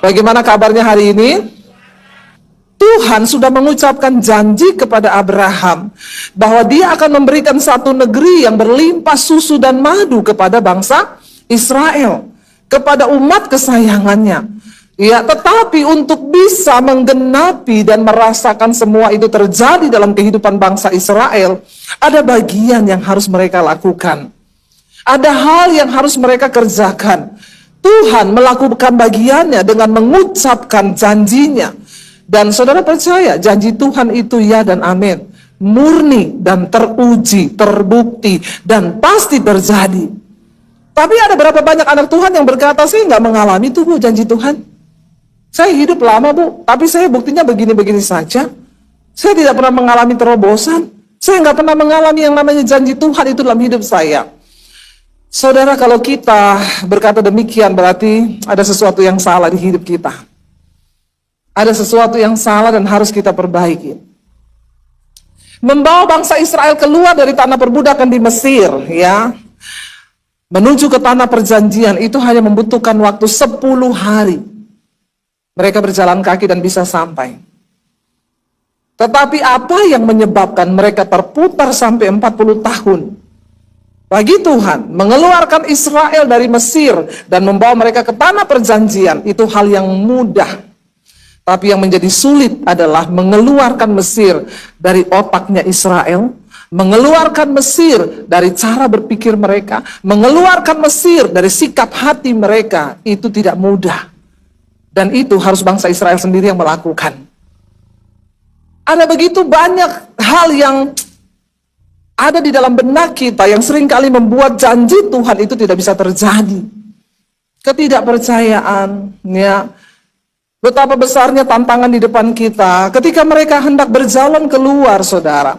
Bagaimana kabarnya hari ini? Tuhan sudah mengucapkan janji kepada Abraham bahwa dia akan memberikan satu negeri yang berlimpah susu dan madu kepada bangsa Israel, kepada umat kesayangannya. Ya, tetapi untuk bisa menggenapi dan merasakan semua itu terjadi dalam kehidupan bangsa Israel, ada bagian yang harus mereka lakukan. Ada hal yang harus mereka kerjakan. Tuhan melakukan bagiannya dengan mengucapkan janjinya. Dan saudara percaya janji Tuhan itu ya dan amin, murni dan teruji, terbukti, dan pasti terjadi. Tapi ada berapa banyak anak Tuhan yang berkata, saya nggak mengalami itu Bu, janji Tuhan. Saya hidup lama Bu, tapi saya buktinya begini-begini saja. Saya tidak pernah mengalami terobosan. Saya nggak pernah mengalami yang namanya janji Tuhan itu dalam hidup saya. Saudara, kalau kita berkata demikian berarti ada sesuatu yang salah di hidup kita. Ada sesuatu yang salah dan harus kita perbaiki. Membawa bangsa Israel keluar dari tanah perbudakan di Mesir, ya, menuju ke tanah perjanjian itu hanya membutuhkan waktu 10 hari. Mereka berjalan kaki dan bisa sampai. Tetapi apa yang menyebabkan mereka terputar sampai 40 tahun? Bagi Tuhan, mengeluarkan Israel dari Mesir dan membawa mereka ke tanah perjanjian, itu hal yang mudah. Tapi yang menjadi sulit adalah mengeluarkan Mesir dari otaknya Israel, mengeluarkan Mesir dari cara berpikir mereka, mengeluarkan Mesir dari sikap hati mereka, itu tidak mudah. Dan itu harus bangsa Israel sendiri yang melakukan. Ada begitu banyak hal yang ada di dalam benak kita yang seringkali membuat janji Tuhan itu tidak bisa terjadi. Ketidakpercayaan, ya. Betapa besarnya tantangan di depan kita ketika mereka hendak berjalan keluar, saudara.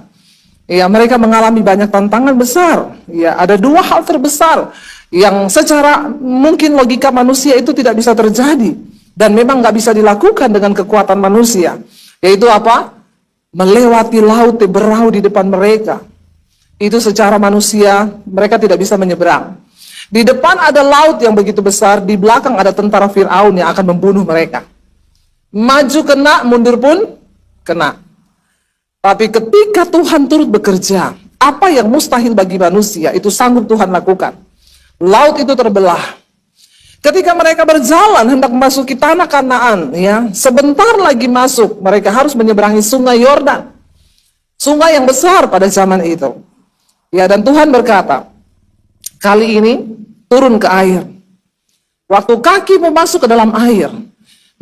Ya, mereka mengalami banyak tantangan besar. Ya, ada dua hal terbesar yang secara mungkin logika manusia itu tidak bisa terjadi dan memang nggak bisa dilakukan dengan kekuatan manusia. Yaitu apa? Melewati laut berau di depan mereka. Itu secara manusia mereka tidak bisa menyeberang. Di depan ada laut yang begitu besar, di belakang ada tentara Firaun yang akan membunuh mereka. Maju kena, mundur pun kena. Tapi ketika Tuhan turut bekerja, apa yang mustahil bagi manusia, itu sanggup Tuhan lakukan. Laut itu terbelah. Ketika mereka berjalan hendak memasuki tanah Kanaan, ya, sebentar lagi masuk, mereka harus menyeberangi sungai Yordan. Sungai yang besar pada zaman itu. Ya, dan Tuhan berkata, kali ini turun ke air. Waktu kaki masuk ke dalam air,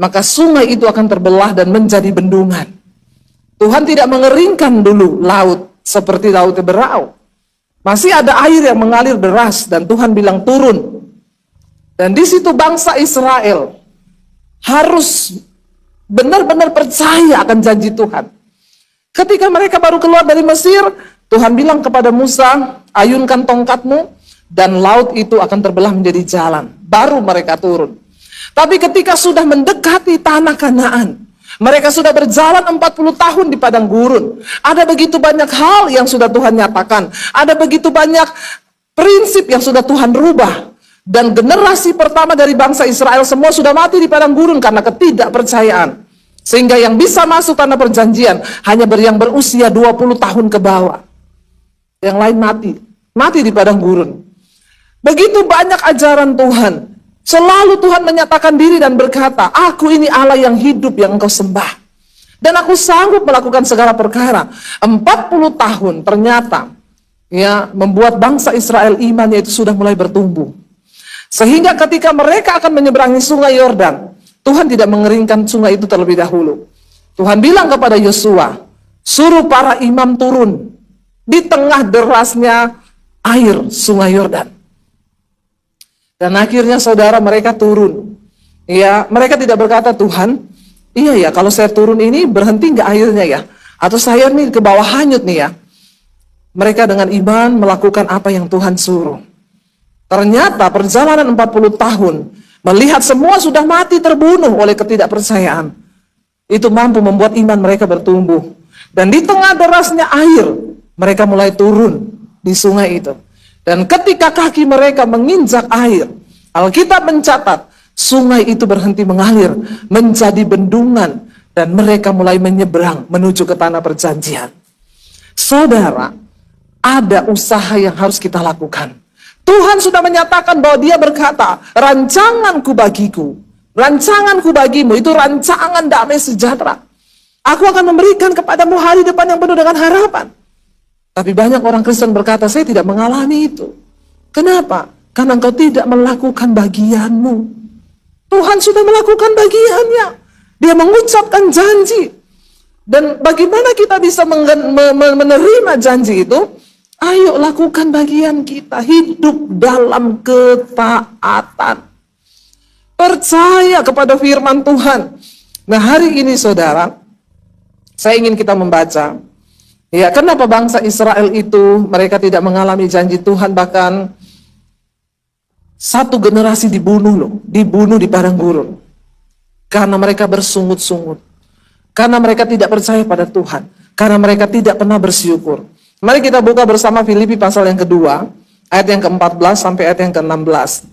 maka sungai itu akan terbelah dan menjadi bendungan. Tuhan tidak mengeringkan dulu laut seperti laut berau. Masih ada air yang mengalir deras dan Tuhan bilang turun. Dan di situ bangsa Israel harus benar-benar percaya akan janji Tuhan. Ketika mereka baru keluar dari Mesir, Tuhan bilang kepada Musa, ayunkan tongkatmu dan laut itu akan terbelah menjadi jalan. Baru mereka turun. Tapi ketika sudah mendekati tanah Kanaan, mereka sudah berjalan 40 tahun di padang gurun. Ada begitu banyak hal yang sudah Tuhan nyatakan. Ada begitu banyak prinsip yang sudah Tuhan rubah. Dan generasi pertama dari bangsa Israel semua sudah mati di padang gurun karena ketidakpercayaan. Sehingga yang bisa masuk tanah perjanjian hanya yang berusia 20 tahun ke bawah. Yang lain mati. Mati di padang gurun. Begitu banyak ajaran Tuhan. Selalu Tuhan menyatakan diri dan berkata, aku ini Allah yang hidup yang engkau sembah. Dan aku sanggup melakukan segala perkara. 40 tahun ternyata ya membuat bangsa Israel imannya itu sudah mulai bertumbuh. Sehingga ketika mereka akan menyeberangi sungai Yordan, Tuhan tidak mengeringkan sungai itu terlebih dahulu. Tuhan bilang kepada Yosua, suruh para imam turun di tengah derasnya air sungai Yordan. Dan akhirnya saudara mereka turun. Ya, mereka tidak berkata, Tuhan, iya ya kalau saya turun ini berhenti nggak airnya ya? Atau saya nih ke bawah hanyut nih ya? Mereka dengan iman melakukan apa yang Tuhan suruh. Ternyata perjalanan 40 tahun, melihat semua sudah mati terbunuh oleh ketidakpercayaan, itu mampu membuat iman mereka bertumbuh. Dan di tengah derasnya air, mereka mulai turun di sungai itu. Dan ketika kaki mereka menginjak air, Alkitab mencatat, sungai itu berhenti mengalir menjadi bendungan dan mereka mulai menyeberang menuju ke tanah perjanjian. Saudara, ada usaha yang harus kita lakukan. Tuhan sudah menyatakan bahwa Dia berkata, rancanganku bagiku, rancanganku bagimu itu rancangan damai sejahtera. Aku akan memberikan kepadamu hari depan yang penuh dengan harapan. Tapi banyak orang Kristen berkata, saya tidak mengalami itu. Kenapa? Karena engkau tidak melakukan bagianmu. Tuhan sudah melakukan bagiannya. Dia mengucapkan janji. Dan bagaimana kita bisa menerima janji itu? Ayo lakukan bagian kita. Hidup dalam ketaatan. Percaya kepada firman Tuhan. Nah, hari ini saudara, saya ingin kita membaca. Ya, kenapa bangsa Israel itu mereka tidak mengalami janji Tuhan, bahkan satu generasi dibunuh loh, dibunuh di padang gurun. Karena mereka bersungut-sungut. Karena mereka tidak percaya pada Tuhan. Karena mereka tidak pernah bersyukur. Mari kita buka bersama Filipi pasal yang kedua, ayat yang ke-14 sampai ayat yang ke-16.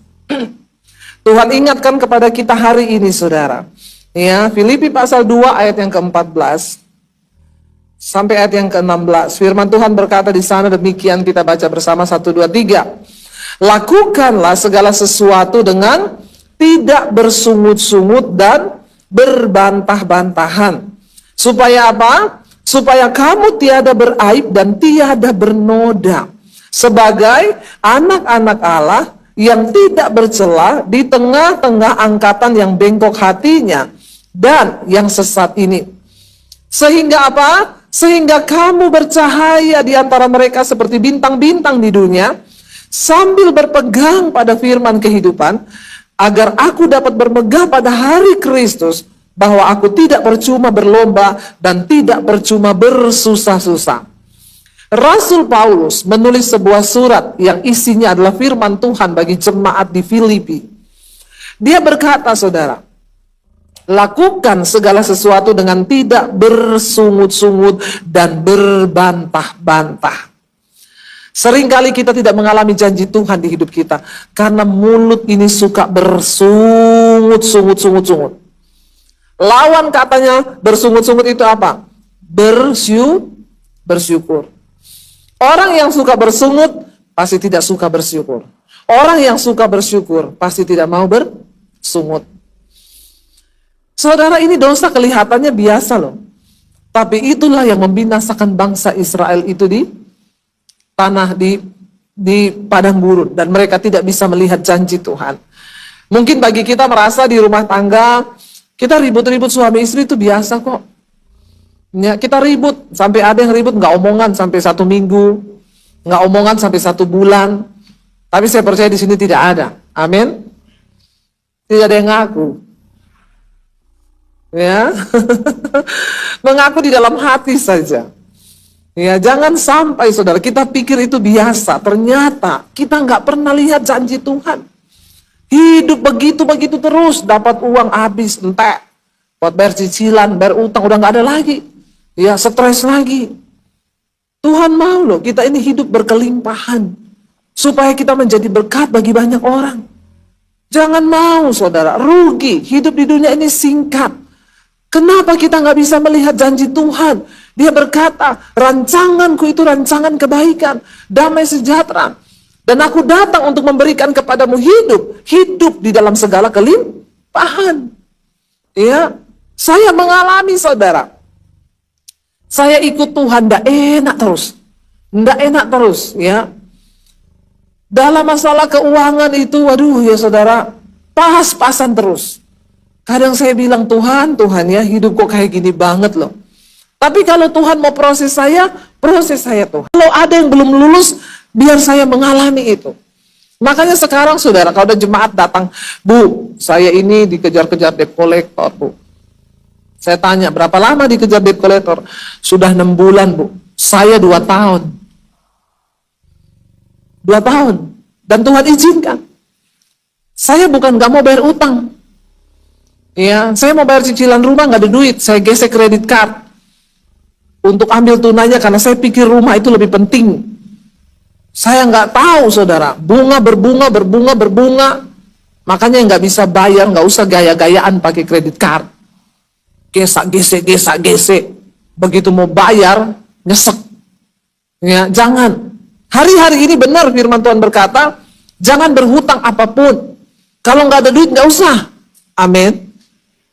Tuhan ingatkan kepada kita hari ini saudara. Ya, Filipi pasal 2 ayat yang ke-14 sampai ayat yang ke-16. Firman Tuhan berkata di sana demikian, kita baca bersama 1, 2, 3. Lakukanlah segala sesuatu dengan tidak bersungut-sungut dan berbantah-bantahan. Supaya apa? Supaya kamu tiada beraib dan tiada bernoda. Sebagai anak-anak Allah yang tidak bercela di tengah-tengah angkatan yang bengkok hatinya dan yang sesat ini. Sehingga apa? Sehingga kamu bercahaya di antara mereka seperti bintang-bintang di dunia, sambil berpegang pada firman kehidupan, agar aku dapat bermegah pada hari Kristus, bahwa aku tidak percuma berlomba dan tidak percuma bersusah-susah. Rasul Paulus menulis sebuah surat yang isinya adalah firman Tuhan bagi jemaat di Filipi. Dia berkata, saudara, lakukan segala sesuatu dengan tidak bersungut-sungut dan berbantah-bantah. Seringkali kita tidak mengalami janji Tuhan di hidup kita karena mulut ini suka bersungut-sungut. Lawan katanya bersungut-sungut itu apa? Bersyukur. Orang yang suka bersungut pasti tidak suka bersyukur. Orang yang suka bersyukur pasti tidak mau bersungut. Saudara, ini dosa kelihatannya biasa loh. Tapi itulah yang membinasakan bangsa Israel itu di tanah di padang gurun, dan mereka tidak bisa melihat janji Tuhan. Mungkin bagi kita merasa di rumah tangga kita ribut-ribut suami istri itu biasa kok. Ya, kita ribut sampai ada yang ribut nggak omongan sampai 1 minggu, nggak omongan sampai 1 bulan. Tapi saya percaya di sini tidak ada. Amin. Tidak ada yang ngaku. Ya, mengaku di dalam hati saja. Ya, jangan sampai saudara kita pikir itu biasa. Ternyata kita nggak pernah lihat janji Tuhan. Hidup begitu terus, dapat uang habis, entek. Buat bayar cicilan, bayar utang, udah nggak ada lagi. Ya, stres lagi. Tuhan mau loh, kita ini hidup berkelimpahan. Supaya kita menjadi berkat bagi banyak orang. Jangan mau saudara, rugi. Hidup di dunia ini singkat. Kenapa kita nggak bisa melihat janji Tuhan? Dia berkata, rancanganku itu rancangan kebaikan, damai sejahtera. Dan aku datang untuk memberikan kepadamu hidup di dalam segala kelimpahan. Ya, saya mengalami saudara. Saya ikut Tuhan, ndak enak terus, ya. Dalam masalah keuangan itu, waduh ya saudara, pas-pasan terus. Kadang saya bilang, Tuhan ya, hidup kok kayak gini banget loh. Tapi kalau Tuhan mau proses saya Tuhan. Kalau ada yang belum lulus, biar saya mengalami itu. Makanya sekarang saudara, kalau ada jemaat datang, Bu, saya ini dikejar-kejar debt collector, Bu. Saya tanya, berapa lama dikejar debt collector? Sudah 6 bulan, Bu. Saya 2 tahun. 2 tahun. Dan Tuhan izinkan. Saya bukan gak mau bayar utang. Ya, saya mau bayar cicilan rumah, gak ada duit. Saya gesek kredit card untuk ambil tunainya karena saya pikir rumah itu lebih penting. Saya nggak tahu saudara, bunga berbunga, Makanya nggak bisa bayar, nggak usah gaya-gayaan pakai kredit card. Gesek. Begitu mau bayar, nyesek. Ya, jangan. Hari-hari ini benar firman Tuhan berkata, jangan berhutang apapun. Kalau nggak ada duit, nggak usah. Amin.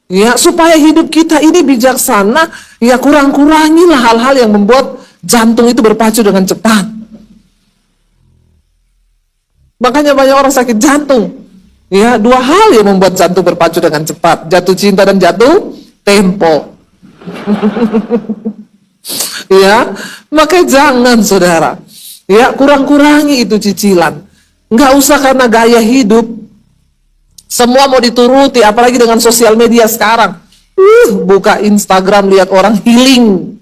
Ya, supaya hidup kita ini bijaksana, ya kurang-kurangilah hal-hal yang membuat jantung itu berpacu dengan cepat. Makanya banyak orang sakit jantung. Ya, dua hal yang membuat jantung berpacu dengan cepat, jatuh cinta dan jatuh tempo. Ya, maka jangan saudara. Ya, kurang-kurangi itu cicilan. Nggak usah karena gaya hidup semua mau dituruti, apalagi dengan sosial media sekarang. Buka Instagram lihat orang healing,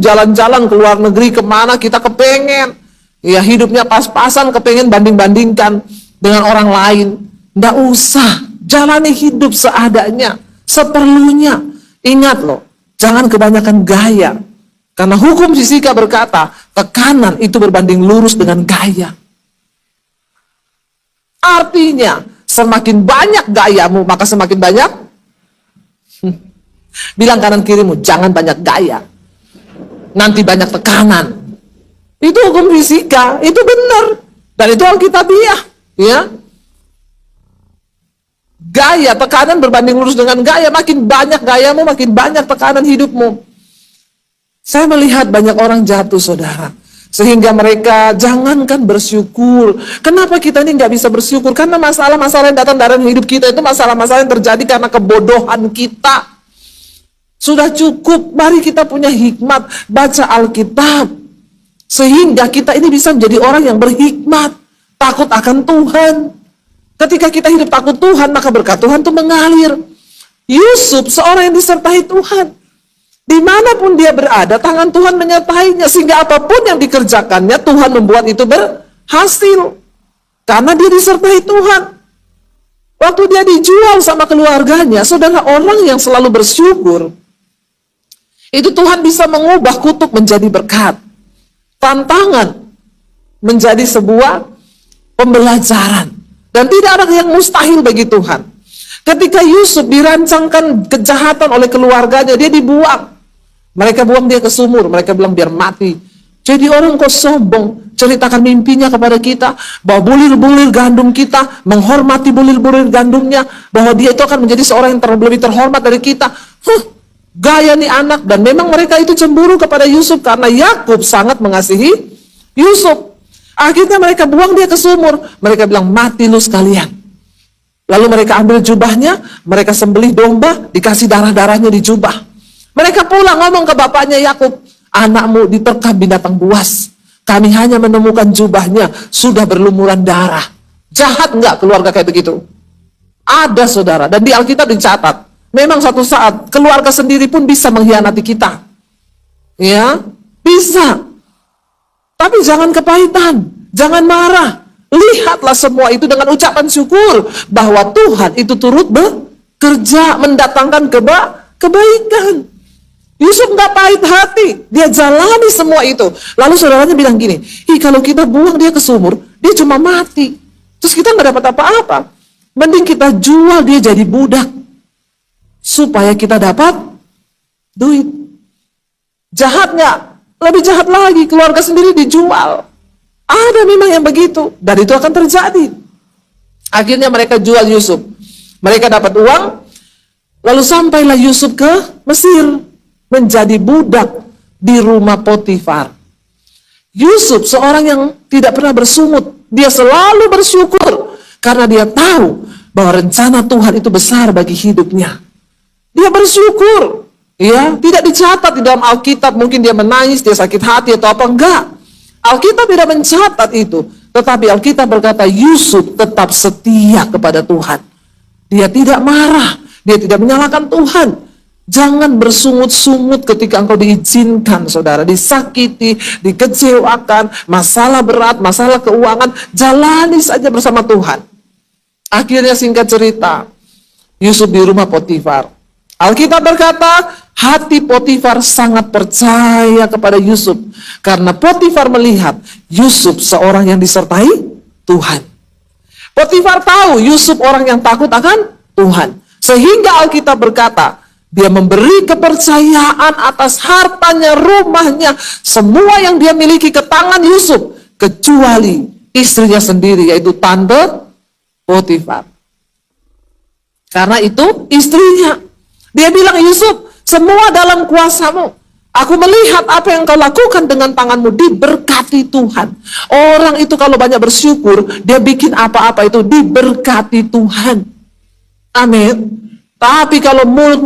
jalan-jalan ke luar negeri kemana kita kepengen. Ya, hidupnya pas-pasan, kepengen banding-bandingkan dengan orang lain. Nggak usah, jalani hidup seadanya, seperlunya. Ingat loh, jangan kebanyakan gaya. Karena hukum fisika berkata, tekanan itu berbanding lurus dengan gaya. Artinya, semakin banyak gayamu, maka semakin banyak. Bilang kanan kirimu, jangan banyak gaya. Nanti banyak tekanan. Itu hukum fisika, itu benar. Dan itu Alkitabiah, ya. Gaya, tekanan berbanding lurus dengan gaya. Makin banyak gayamu, makin banyak tekanan hidupmu. Saya melihat banyak orang jatuh, saudara. Sehingga mereka jangankan bersyukur. Kenapa kita ini nggak bisa bersyukur? Karena masalah-masalah yang datang dalam hidup kita itu masalah-masalah yang terjadi karena kebodohan kita. Sudah cukup, mari kita punya hikmat, baca Alkitab. Sehingga kita ini bisa menjadi orang yang berhikmat, takut akan Tuhan. Ketika kita hidup takut Tuhan, maka berkat Tuhan itu mengalir. Yusuf seorang yang disertai Tuhan. Dimanapun dia berada, tangan Tuhan menyertainya. Sehingga apapun yang dikerjakannya, Tuhan membuat itu berhasil. Karena dia disertai Tuhan. Waktu dia dijual sama keluarganya, saudara, orang yang selalu bersyukur, itu Tuhan bisa mengubah kutuk menjadi berkat. Tantangan menjadi sebuah pembelajaran. Dan tidak ada yang mustahil bagi Tuhan. Ketika Yusuf dirancangkan kejahatan oleh keluarganya, dia dibuang. Mereka buang dia ke sumur, mereka bilang biar mati. Jadi orang kok sombong, ceritakan mimpinya kepada kita, bahwa bulir-bulir gandum kita, menghormati bulir-bulir gandumnya, bahwa dia itu akan menjadi seorang yang lebih terhormat dari kita. Gaya nih anak. Dan memang mereka itu cemburu kepada Yusuf karena Yakub sangat mengasihi Yusuf. Akhirnya mereka buang dia ke sumur. Mereka bilang, mati lu sekalian. Lalu mereka ambil jubahnya, mereka sembelih domba, dikasih darah-darahnya di jubah. Mereka pulang ngomong ke bapaknya Yakub, anakmu diterkam binatang buas. Kami hanya menemukan jubahnya, sudah berlumuran darah. Jahat nggak keluarga kayak begitu? Ada, saudara. Dan di Alkitab dicatat, memang suatu saat keluarga sendiri pun bisa mengkhianati kita. Ya, bisa. Tapi jangan kepahitan, jangan marah. Lihatlah semua itu dengan ucapan syukur bahwa Tuhan itu turut bekerja mendatangkan kebaikan. Yusuf nggak pahit hati, dia jalani semua itu. Lalu saudaranya bilang gini, kalau kita buang dia ke sumur, dia cuma mati. Terus kita nggak dapat apa-apa. Mending kita jual dia jadi budak, supaya kita dapat duit. Jahat nggak? Lebih jahat lagi, keluarga sendiri dijual. Ada memang yang begitu, dan itu akan terjadi. Akhirnya mereka jual Yusuf. Mereka dapat uang, lalu sampailah Yusuf ke Mesir, menjadi budak di rumah Potifar. Yusuf seorang yang tidak pernah bersungut, dia selalu bersyukur karena dia tahu bahwa rencana Tuhan itu besar bagi hidupnya. Dia bersyukur, ya, tidak dicatat di dalam Alkitab. Mungkin dia menangis, dia sakit hati atau apa, enggak. Alkitab tidak mencatat itu, tetapi Alkitab berkata Yusuf tetap setia kepada Tuhan. Dia tidak marah, dia tidak menyalahkan Tuhan. Jangan bersungut-sungut ketika engkau diizinkan, saudara, disakiti, dikecewakan, masalah berat, masalah keuangan, jalani saja bersama Tuhan. Akhirnya singkat cerita, Yusuf di rumah Potifar. Alkitab berkata, hati Potifar sangat percaya kepada Yusuf. Karena Potifar melihat Yusuf seorang yang disertai Tuhan. Potifar tahu Yusuf orang yang takut akan Tuhan. Sehingga Alkitab berkata, dia memberi kepercayaan atas hartanya, rumahnya, semua yang dia miliki ke tangan Yusuf, kecuali istrinya sendiri, yaitu tante Potifar. Karena itu istrinya. Dia bilang, Yusuf, semua dalam kuasamu. Aku melihat apa yang kau lakukan dengan tanganmu, diberkati Tuhan. Orang itu kalau banyak bersyukur, dia bikin apa-apa itu diberkati Tuhan. Amin. Tapi kalau mulut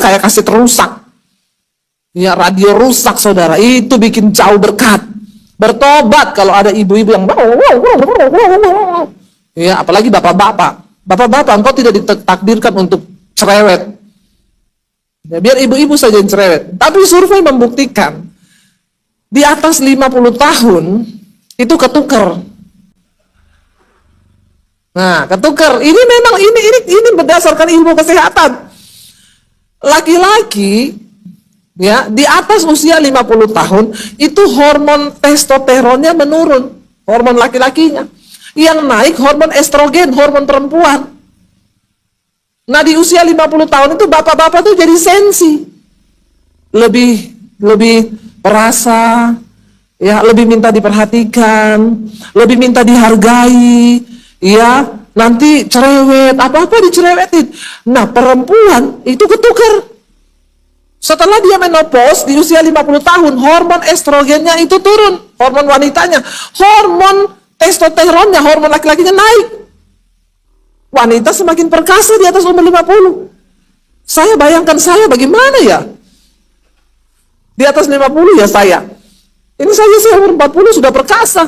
kayak kaset rusak, ya radio rusak saudara, itu bikin jauh berkat. Bertobat kalau ada ibu-ibu yang ya, apalagi bapak-bapak. Bapak-bapak, engkau tidak ditakdirkan untuk cerewet. Ya, biar ibu-ibu saja yang cerewet. Tapi survei membuktikan di atas 50 tahun itu ketukar. Nah, ketukar. Ini memang ini berdasarkan ilmu kesehatan. Laki-laki ya, di atas usia 50 tahun itu hormon testosteronnya menurun, hormon laki-lakinya. Yang naik hormon estrogen, hormon perempuan. Nah, di usia 50 tahun itu bapak-bapak tuh jadi sensi. Lebih perasa, ya, lebih minta diperhatikan, lebih minta dihargai, ya, nanti cerewet, apa-apa dicerewetin. Nah, perempuan itu ketukar. Setelah dia menopause di usia 50 tahun, hormon estrogennya itu turun, hormon wanitanya. Hormon testosteronnya, hormon laki-lakinya naik. Wanita semakin perkasa di atas umur 50. Saya bayangkan saya bagaimana ya? Di atas 50 ya saya. Ini saya umur 40 sudah perkasa.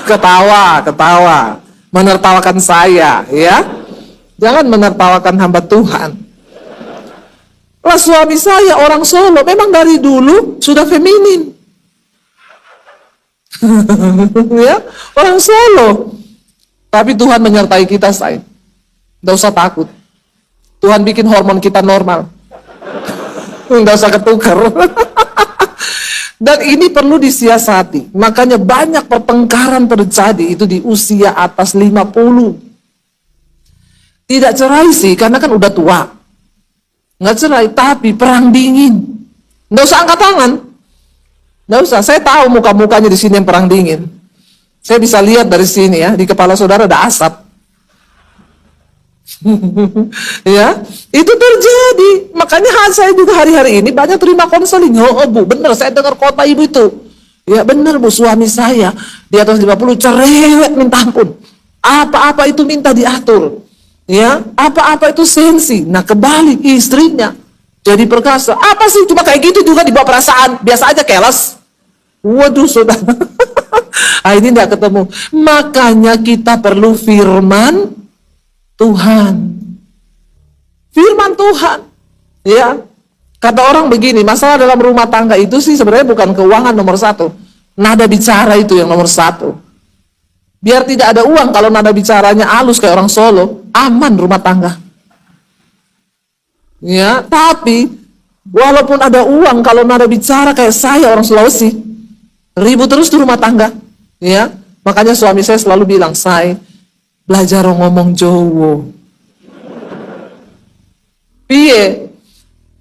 Ketawa. Menertawakan saya, ya. Jangan menertawakan hamba Tuhan. Lah suami saya orang Solo, memang dari dulu sudah feminin. Ya, orang Solo. Tapi Tuhan menyertai kita, say. Nggak usah takut. Tuhan bikin hormon kita normal. Nggak usah ketukar. Dan ini perlu disiasati. Makanya banyak pertengkaran terjadi itu di usia atas 50. Tidak cerai sih, karena kan udah tua. Nggak cerai, tapi perang dingin. Nggak usah angkat tangan. Nggak usah, saya tahu muka-mukanya di sini yang perang dingin. Saya bisa lihat dari sini ya, di kepala saudara ada asap. Ya, itu terjadi. Makanya saya juga hari-hari ini banyak terima konseling. Oh Bu, benar saya dengar khotbah ibu itu. Ya benar Bu, suami saya di atas 50 cerewet minta ampun. Apa-apa itu minta diatur. Ya, apa-apa itu sensi. Nah, kebalik istrinya jadi perkasa. Apa sih cuma kayak gitu juga dibawa perasaan. Biasa aja keles. Waduh saudara. Ini tidak ketemu. Makanya kita perlu firman Tuhan. Firman Tuhan. Ya. Kata orang begini, masalah dalam rumah tangga itu sih sebenarnya bukan keuangan nomor satu. Nada bicara itu yang nomor satu. Biar tidak ada uang, kalau nada bicaranya halus kayak orang Solo, aman rumah tangga. Ya, tapi walaupun ada uang, kalau nada bicara kayak saya orang Sulawesi, ribut terus di rumah tangga. Ya, makanya suami saya selalu bilang, saya belajar ngomong Jowo. Piye?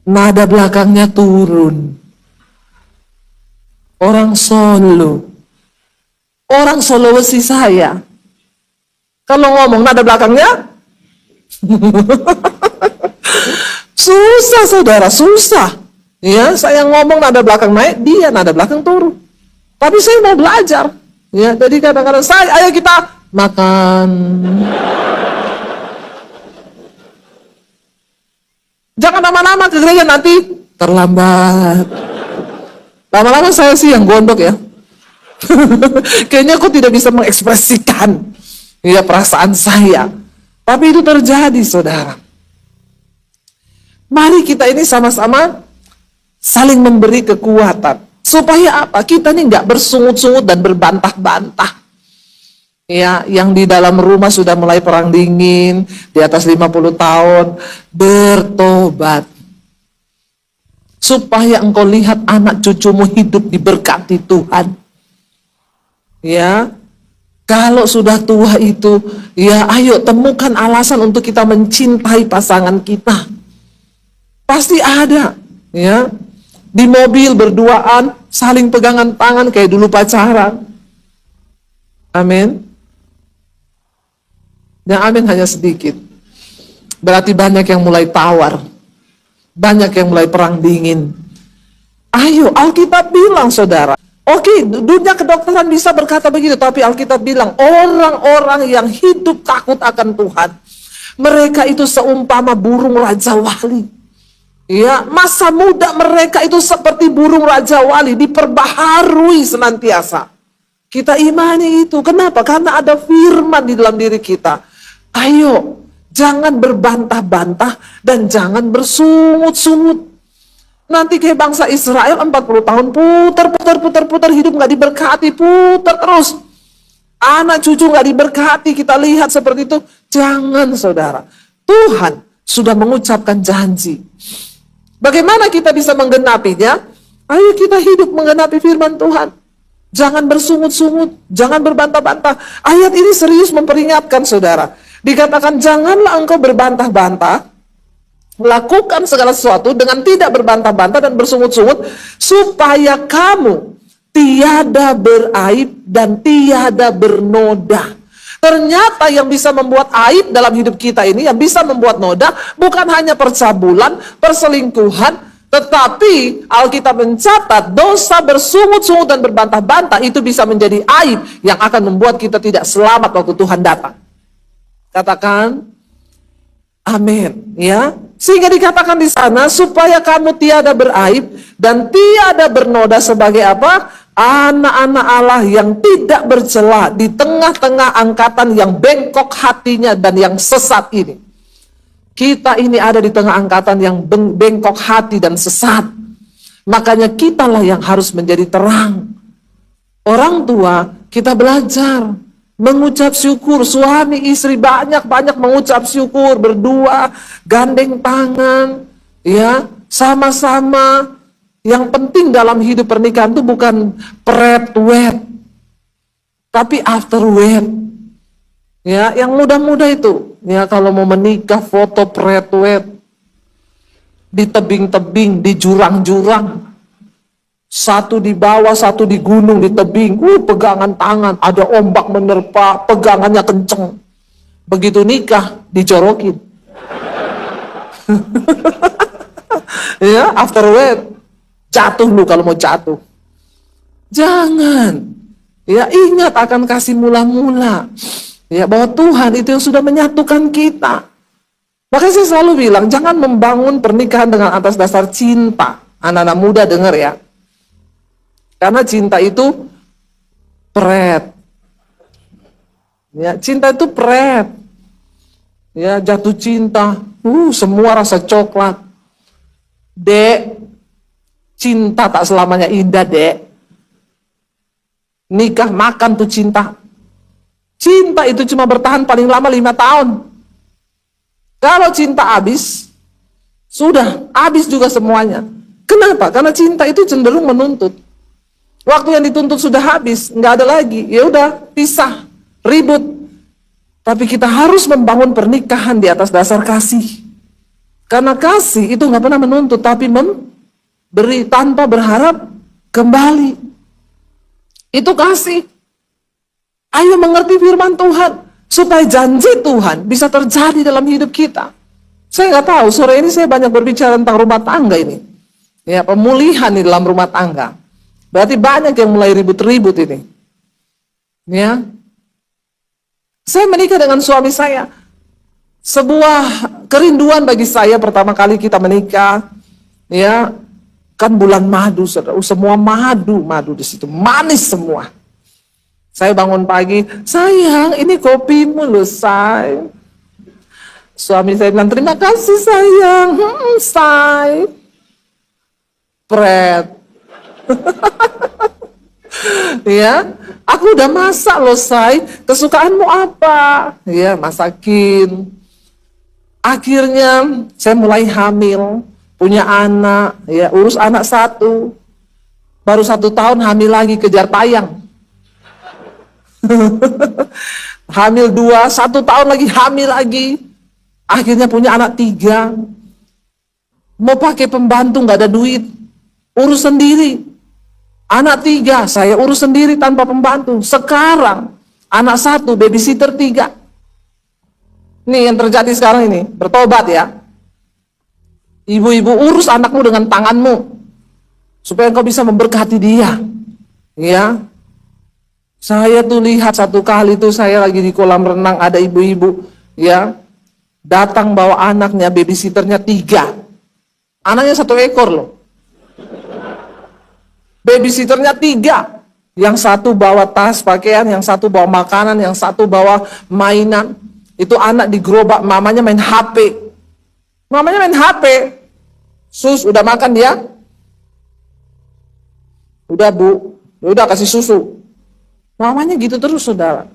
Nada belakangnya turun. Orang Solo. Orang Sulawesi saya. Kalau ngomong nada belakangnya susah saudara, susah. Ya, saya ngomong nada belakang naik, dia nada belakang turun. Tapi saya mau belajar. Ya, jadi kadang-kadang ayo kita makan. Jangan lama-lama ke gereja nanti terlambat. Lama-lama saya sih yang gondok ya. Kayaknya aku tidak bisa mengekspresikan ya perasaan saya. Tapi itu terjadi saudara. Mari kita ini sama-sama saling memberi kekuatan. Supaya apa? Kita ini nggak bersungut-sungut dan berbantah-bantah. Ya, yang di dalam rumah sudah mulai perang dingin, di atas 50 tahun, bertobat. Supaya engkau lihat anak cucumu hidup diberkati Tuhan. Ya, Kalau sudah tua itu, ya ayo temukan alasan untuk kita mencintai pasangan kita. Pasti ada, ya. Di mobil berduaan, saling pegangan tangan kayak dulu pacaran. Amin. Yang amin hanya sedikit. Berarti banyak yang mulai tawar. Banyak yang mulai perang dingin. Ayo, Alkitab bilang, saudara. Oke, dunia kedokteran bisa berkata begitu, tapi Alkitab bilang orang-orang yang hidup takut akan Tuhan, mereka itu seumpama burung Raja Wali. Ya, masa muda mereka itu seperti burung Raja Wali, diperbaharui senantiasa. Kita imani itu. Kenapa? Karena ada firman di dalam diri kita. Ayo, jangan berbantah-bantah dan jangan bersungut-sungut. Nanti kayak bangsa Israel 40 tahun putar hidup gak diberkati, putar terus. Anak cucu gak diberkati, kita lihat seperti itu. Jangan, saudara. Tuhan sudah mengucapkan janji. Bagaimana kita bisa menggenapinya? Ayo kita hidup menggenapi firman Tuhan. Jangan bersungut-sungut, jangan berbantah-bantah. Ayat ini serius memperingatkan, saudara. Dikatakan janganlah engkau berbantah-bantah. Lakukan segala sesuatu dengan tidak berbantah-bantah dan bersungut-sungut, supaya kamu tiada beraib dan tiada bernoda. Ternyata yang bisa membuat aib dalam hidup kita ini, yang bisa membuat noda, bukan hanya percabulan, perselingkuhan, tetapi Alkitab mencatat dosa bersungut-sungut dan berbantah-bantah itu bisa menjadi aib yang akan membuat kita tidak selamat waktu Tuhan datang. Katakan amin, ya. Sehingga dikatakan di sana supaya kamu tiada beraib dan tiada bernoda sebagai apa? Anak-anak Allah yang tidak bercela di tengah-tengah angkatan yang bengkok hatinya dan yang sesat ini. Kita ini ada di tengah angkatan yang bengkok hati dan sesat. Makanya kitalah yang harus menjadi terang. Orang tua, kita belajar mengucap syukur. Suami istri banyak-banyak mengucap syukur, berdua, gandeng tangan, ya, sama-sama. Yang penting dalam hidup pernikahan itu bukan pret-wet, tapi after-wet. Ya, yang muda-muda itu, ya kalau mau menikah foto pret-wet, di tebing-tebing, di jurang-jurang. Satu di bawah, satu di gunung, di tebing. Pegangan tangan, ada ombak menerpa, pegangannya kenceng. Begitu nikah, dijorokin. Ya, afterward, jatuh lu kalau mau jatuh. Jangan. Ya, ingat akan kasih mula-mula. Ya, bahwa Tuhan itu yang sudah menyatukan kita. Makanya saya selalu bilang, jangan membangun pernikahan dengan atas dasar cinta. Anak-anak muda dengar ya. Karena cinta itu pret. Ya, cinta itu pret. Ya, jatuh cinta, semua rasa coklat. Dek, cinta tak selamanya indah, Dek. Nikah makan tuh cinta. Cinta itu cuma bertahan paling lama 5 tahun. Kalau cinta habis, sudah habis juga semuanya. Kenapa? Karena cinta itu cenderung menuntut. Waktu yang dituntut sudah habis, nggak ada lagi. Ya udah, pisah, ribut. Tapi kita harus membangun pernikahan di atas dasar kasih. Karena kasih itu nggak pernah menuntut, tapi memberi tanpa berharap kembali. Itu kasih. Ayo mengerti firman Tuhan, supaya janji Tuhan bisa terjadi dalam hidup kita. Saya nggak tahu, sore ini saya banyak berbicara tentang rumah tangga ini. Ya, pemulihan di dalam rumah tangga. Berarti banyak yang mulai ribut-ribut ini. Ya. Saya menikah dengan suami saya. Sebuah kerinduan bagi saya pertama kali kita menikah. Ya. Kan bulan madu, saudara. Semua madu di situ. Manis semua. Saya bangun pagi, sayang, ini kopimu loh, say. Suami saya bilang, terima kasih sayang. Say. Pret. Ya, aku udah masak loh, say. Kesukaanmu apa? Ya, masakin. Akhirnya saya mulai hamil, punya anak, ya, urus anak 1. Baru 1 tahun hamil lagi, kejar tayang. Hamil 2, 1 tahun lagi hamil lagi. Akhirnya punya anak 3. Mau pakai pembantu nggak ada duit. Urus sendiri. Anak 3, saya urus sendiri tanpa pembantu. Sekarang, anak 1, babysitter 3. Nih yang terjadi sekarang ini, bertobat ya. Ibu-ibu urus anakmu dengan tanganmu. Supaya engkau bisa memberkati dia. Ya. Saya tuh lihat satu kali tuh saya lagi di kolam renang, ada ibu-ibu ya. Datang bawa anaknya, babysitternya 3. Anaknya 1 ekor loh. Babysitternya 3. Yang 1 bawa tas pakaian, yang 1 bawa makanan, yang 1 bawa mainan. Itu anak di gerobak, mamanya main HP. Mamanya main HP. Sus, udah makan dia? Udah bu, udah kasih susu. Mamanya gitu terus saudara.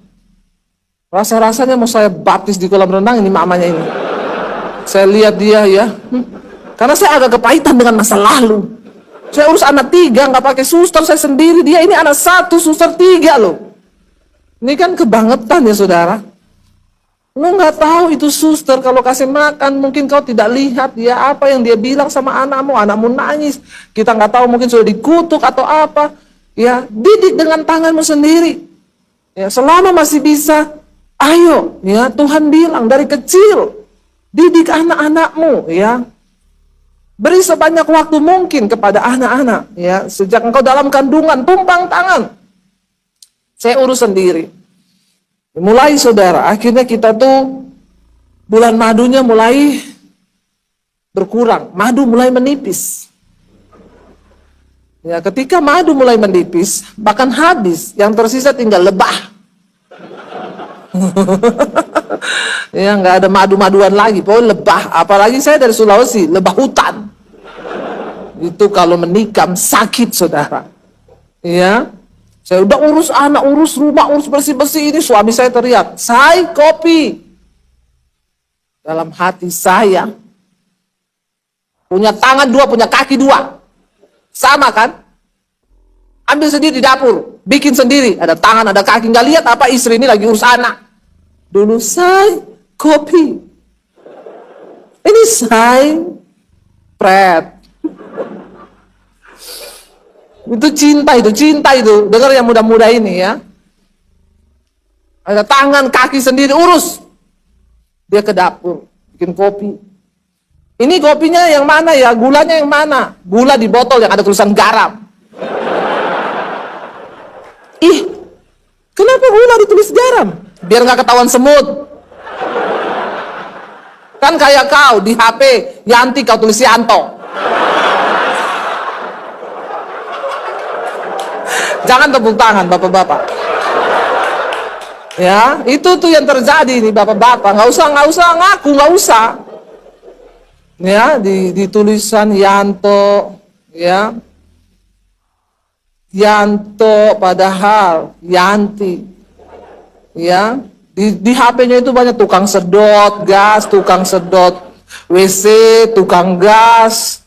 Rasa-rasanya mau saya baptis di kolam renang ini mamanya ini. Saya lihat dia ya. Karena saya agak kepahitan dengan masa lalu. Saya urus anak 3, nggak pakai suster, saya sendiri. Dia ini anak 1, suster 3 loh. Ini kan kebangetan ya saudara. Lu nggak tahu itu suster kalau kasih makan, mungkin kau tidak lihat ya apa yang dia bilang sama anakmu nangis. Kita nggak tahu mungkin sudah dikutuk atau apa. Ya, didik dengan tanganmu sendiri. Ya, selama masih bisa, ayo ya Tuhan bilang dari kecil didik anak-anakmu ya. Beri sebanyak waktu mungkin kepada anak-anak ya, sejak engkau dalam kandungan tumpang tangan. Saya urus sendiri. Mulai saudara, akhirnya kita tuh bulan madunya mulai berkurang, madu mulai menipis. Ya, ketika madu mulai menipis, bahkan habis, yang tersisa tinggal lebah. Ya, nggak ada madu-maduan lagi, pokoknya lebah. Apalagi saya dari Sulawesi, lebah hutan. Itu kalau menikam sakit saudara. Ya, saya udah urus anak, urus rumah, urus bersih-bersih ini. Suami saya teriak, "Say, kopi." Dalam hati saya, punya tangan 2, punya kaki 2. Sama kan? Ambil sendiri di dapur, bikin sendiri. Ada tangan, ada kaki. Nggak lihat apa istri ini lagi urus anak. Dulu say, kopi. Ini say, pret. Itu cinta itu. Dengar yang muda-muda ini ya. Ada tangan, kaki sendiri, urus. Dia ke dapur, bikin kopi. Ini kopinya yang mana ya? Gulanya yang mana? Gula di botol yang ada tulisan garam. Ih, kenapa gula ditulis garam? Biar nggak ketahuan semut. Kan kayak kau di HP, Yanti kau tulis Yanto. Jangan tepuk tangan bapak-bapak. Ya, itu tuh yang terjadi nih bapak-bapak. Nggak usah ngaku, nggak usah. Ya, di tulisan Yanto, ya. Yanto padahal Yanti. Ya, di HP-nya itu banyak tukang sedot gas, tukang sedot WC, tukang gas.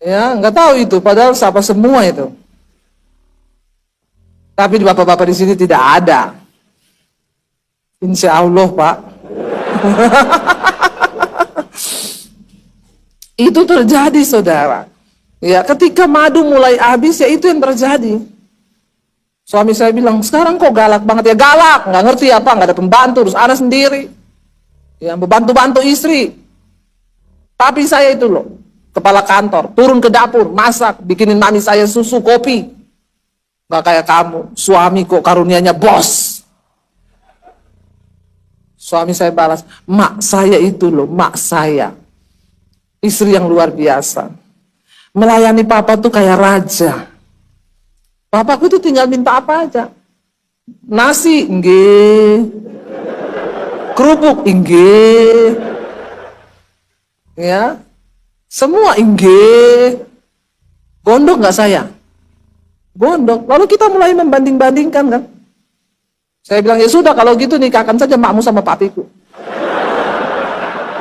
Ya, nggak tahu itu padahal siapa semua itu. Tapi di bapak-bapak di sini tidak ada. Insya Allah, Pak. Itu terjadi, saudara. Ya, ketika madu mulai habis, ya itu yang terjadi. Suami saya bilang, sekarang kok galak banget ya? Galak, nggak ngerti apa, nggak ada pembantu, terus anak sendiri. Ya, membantu-bantu istri. Tapi saya itu loh, kepala kantor, turun ke dapur, masak, bikinin mami saya susu, kopi. Nggak kayak kamu, suami kok karunianya bos. Suami saya balas, mak saya itu loh, mak saya. Istri yang luar biasa. Melayani papa tuh kayak raja. Papaku tuh tinggal minta apa aja. Nasi, nggih. Kerupuk, nggih. Ya. Semua nggih. Gondok nggak saya? Gondok. Lalu kita mulai membanding-bandingkan kan. Saya bilang, ya sudah kalau gitu nikahkan saja makmu sama papiku.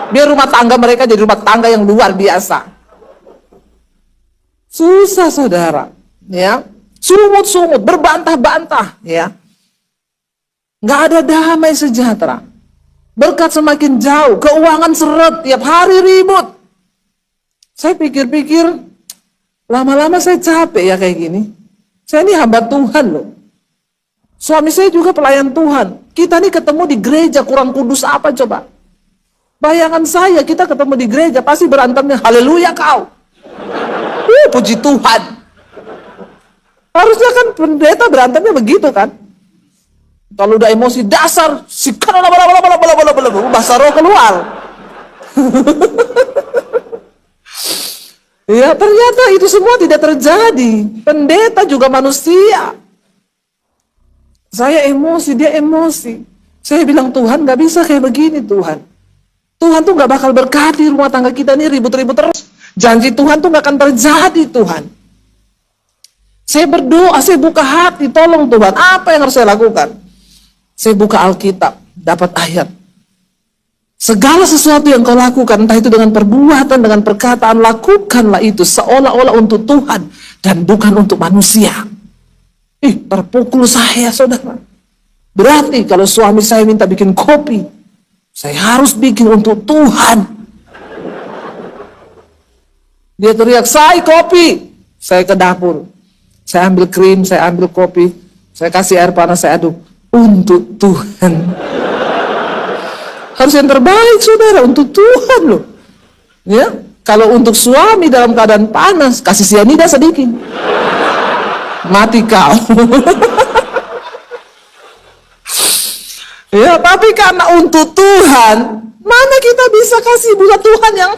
Biar rumah tangga mereka jadi rumah tangga yang luar biasa. Susah saudara. Ya. Sumut-sumut, berbantah-bantah. Ya. Nggak ada damai sejahtera. Berkat semakin jauh, keuangan seret, tiap hari ribut. Saya pikir-pikir, lama-lama saya capek ya kayak gini. Saya ini hamba Tuhan loh. Suami saya juga pelayan Tuhan. Kita nih ketemu di gereja, kurang kudus apa coba? Bayangan saya, kita ketemu di gereja, pasti berantemnya, haleluya kau. Puji Tuhan. Harusnya kan pendeta berantemnya begitu kan? Kalau udah emosi, dasar, sikan, bahasa roh keluar. Ya, ternyata itu semua tidak terjadi. Pendeta juga manusia. Saya emosi, dia emosi. Saya bilang, Tuhan gak bisa kayak begini Tuhan. Tuhan tuh gak bakal berkati rumah tangga kita ini ribut-ribut terus. Janji Tuhan tuh gak akan terjadi Tuhan. Saya berdoa, saya buka hati, tolong Tuhan, apa yang harus saya lakukan? Saya buka Alkitab, dapat ayat. Segala sesuatu yang kau lakukan, entah itu dengan perbuatan, dengan perkataan, lakukanlah itu seolah-olah untuk Tuhan dan bukan untuk manusia. Terpukul saya, saudara. Berarti kalau suami saya minta bikin kopi, saya harus bikin untuk Tuhan. Dia teriak, "Say kopi." Saya ke dapur. Saya ambil krim, saya ambil kopi, saya kasih air panas, saya aduk. Untuk Tuhan. Harus yang terbaik, saudara, untuk Tuhan loh. Ya, kalau untuk suami dalam keadaan panas, kasih sianida sedikit. Mati kau. Ya, tapi karena untuk Tuhan, mana kita bisa kasih buat Tuhan yang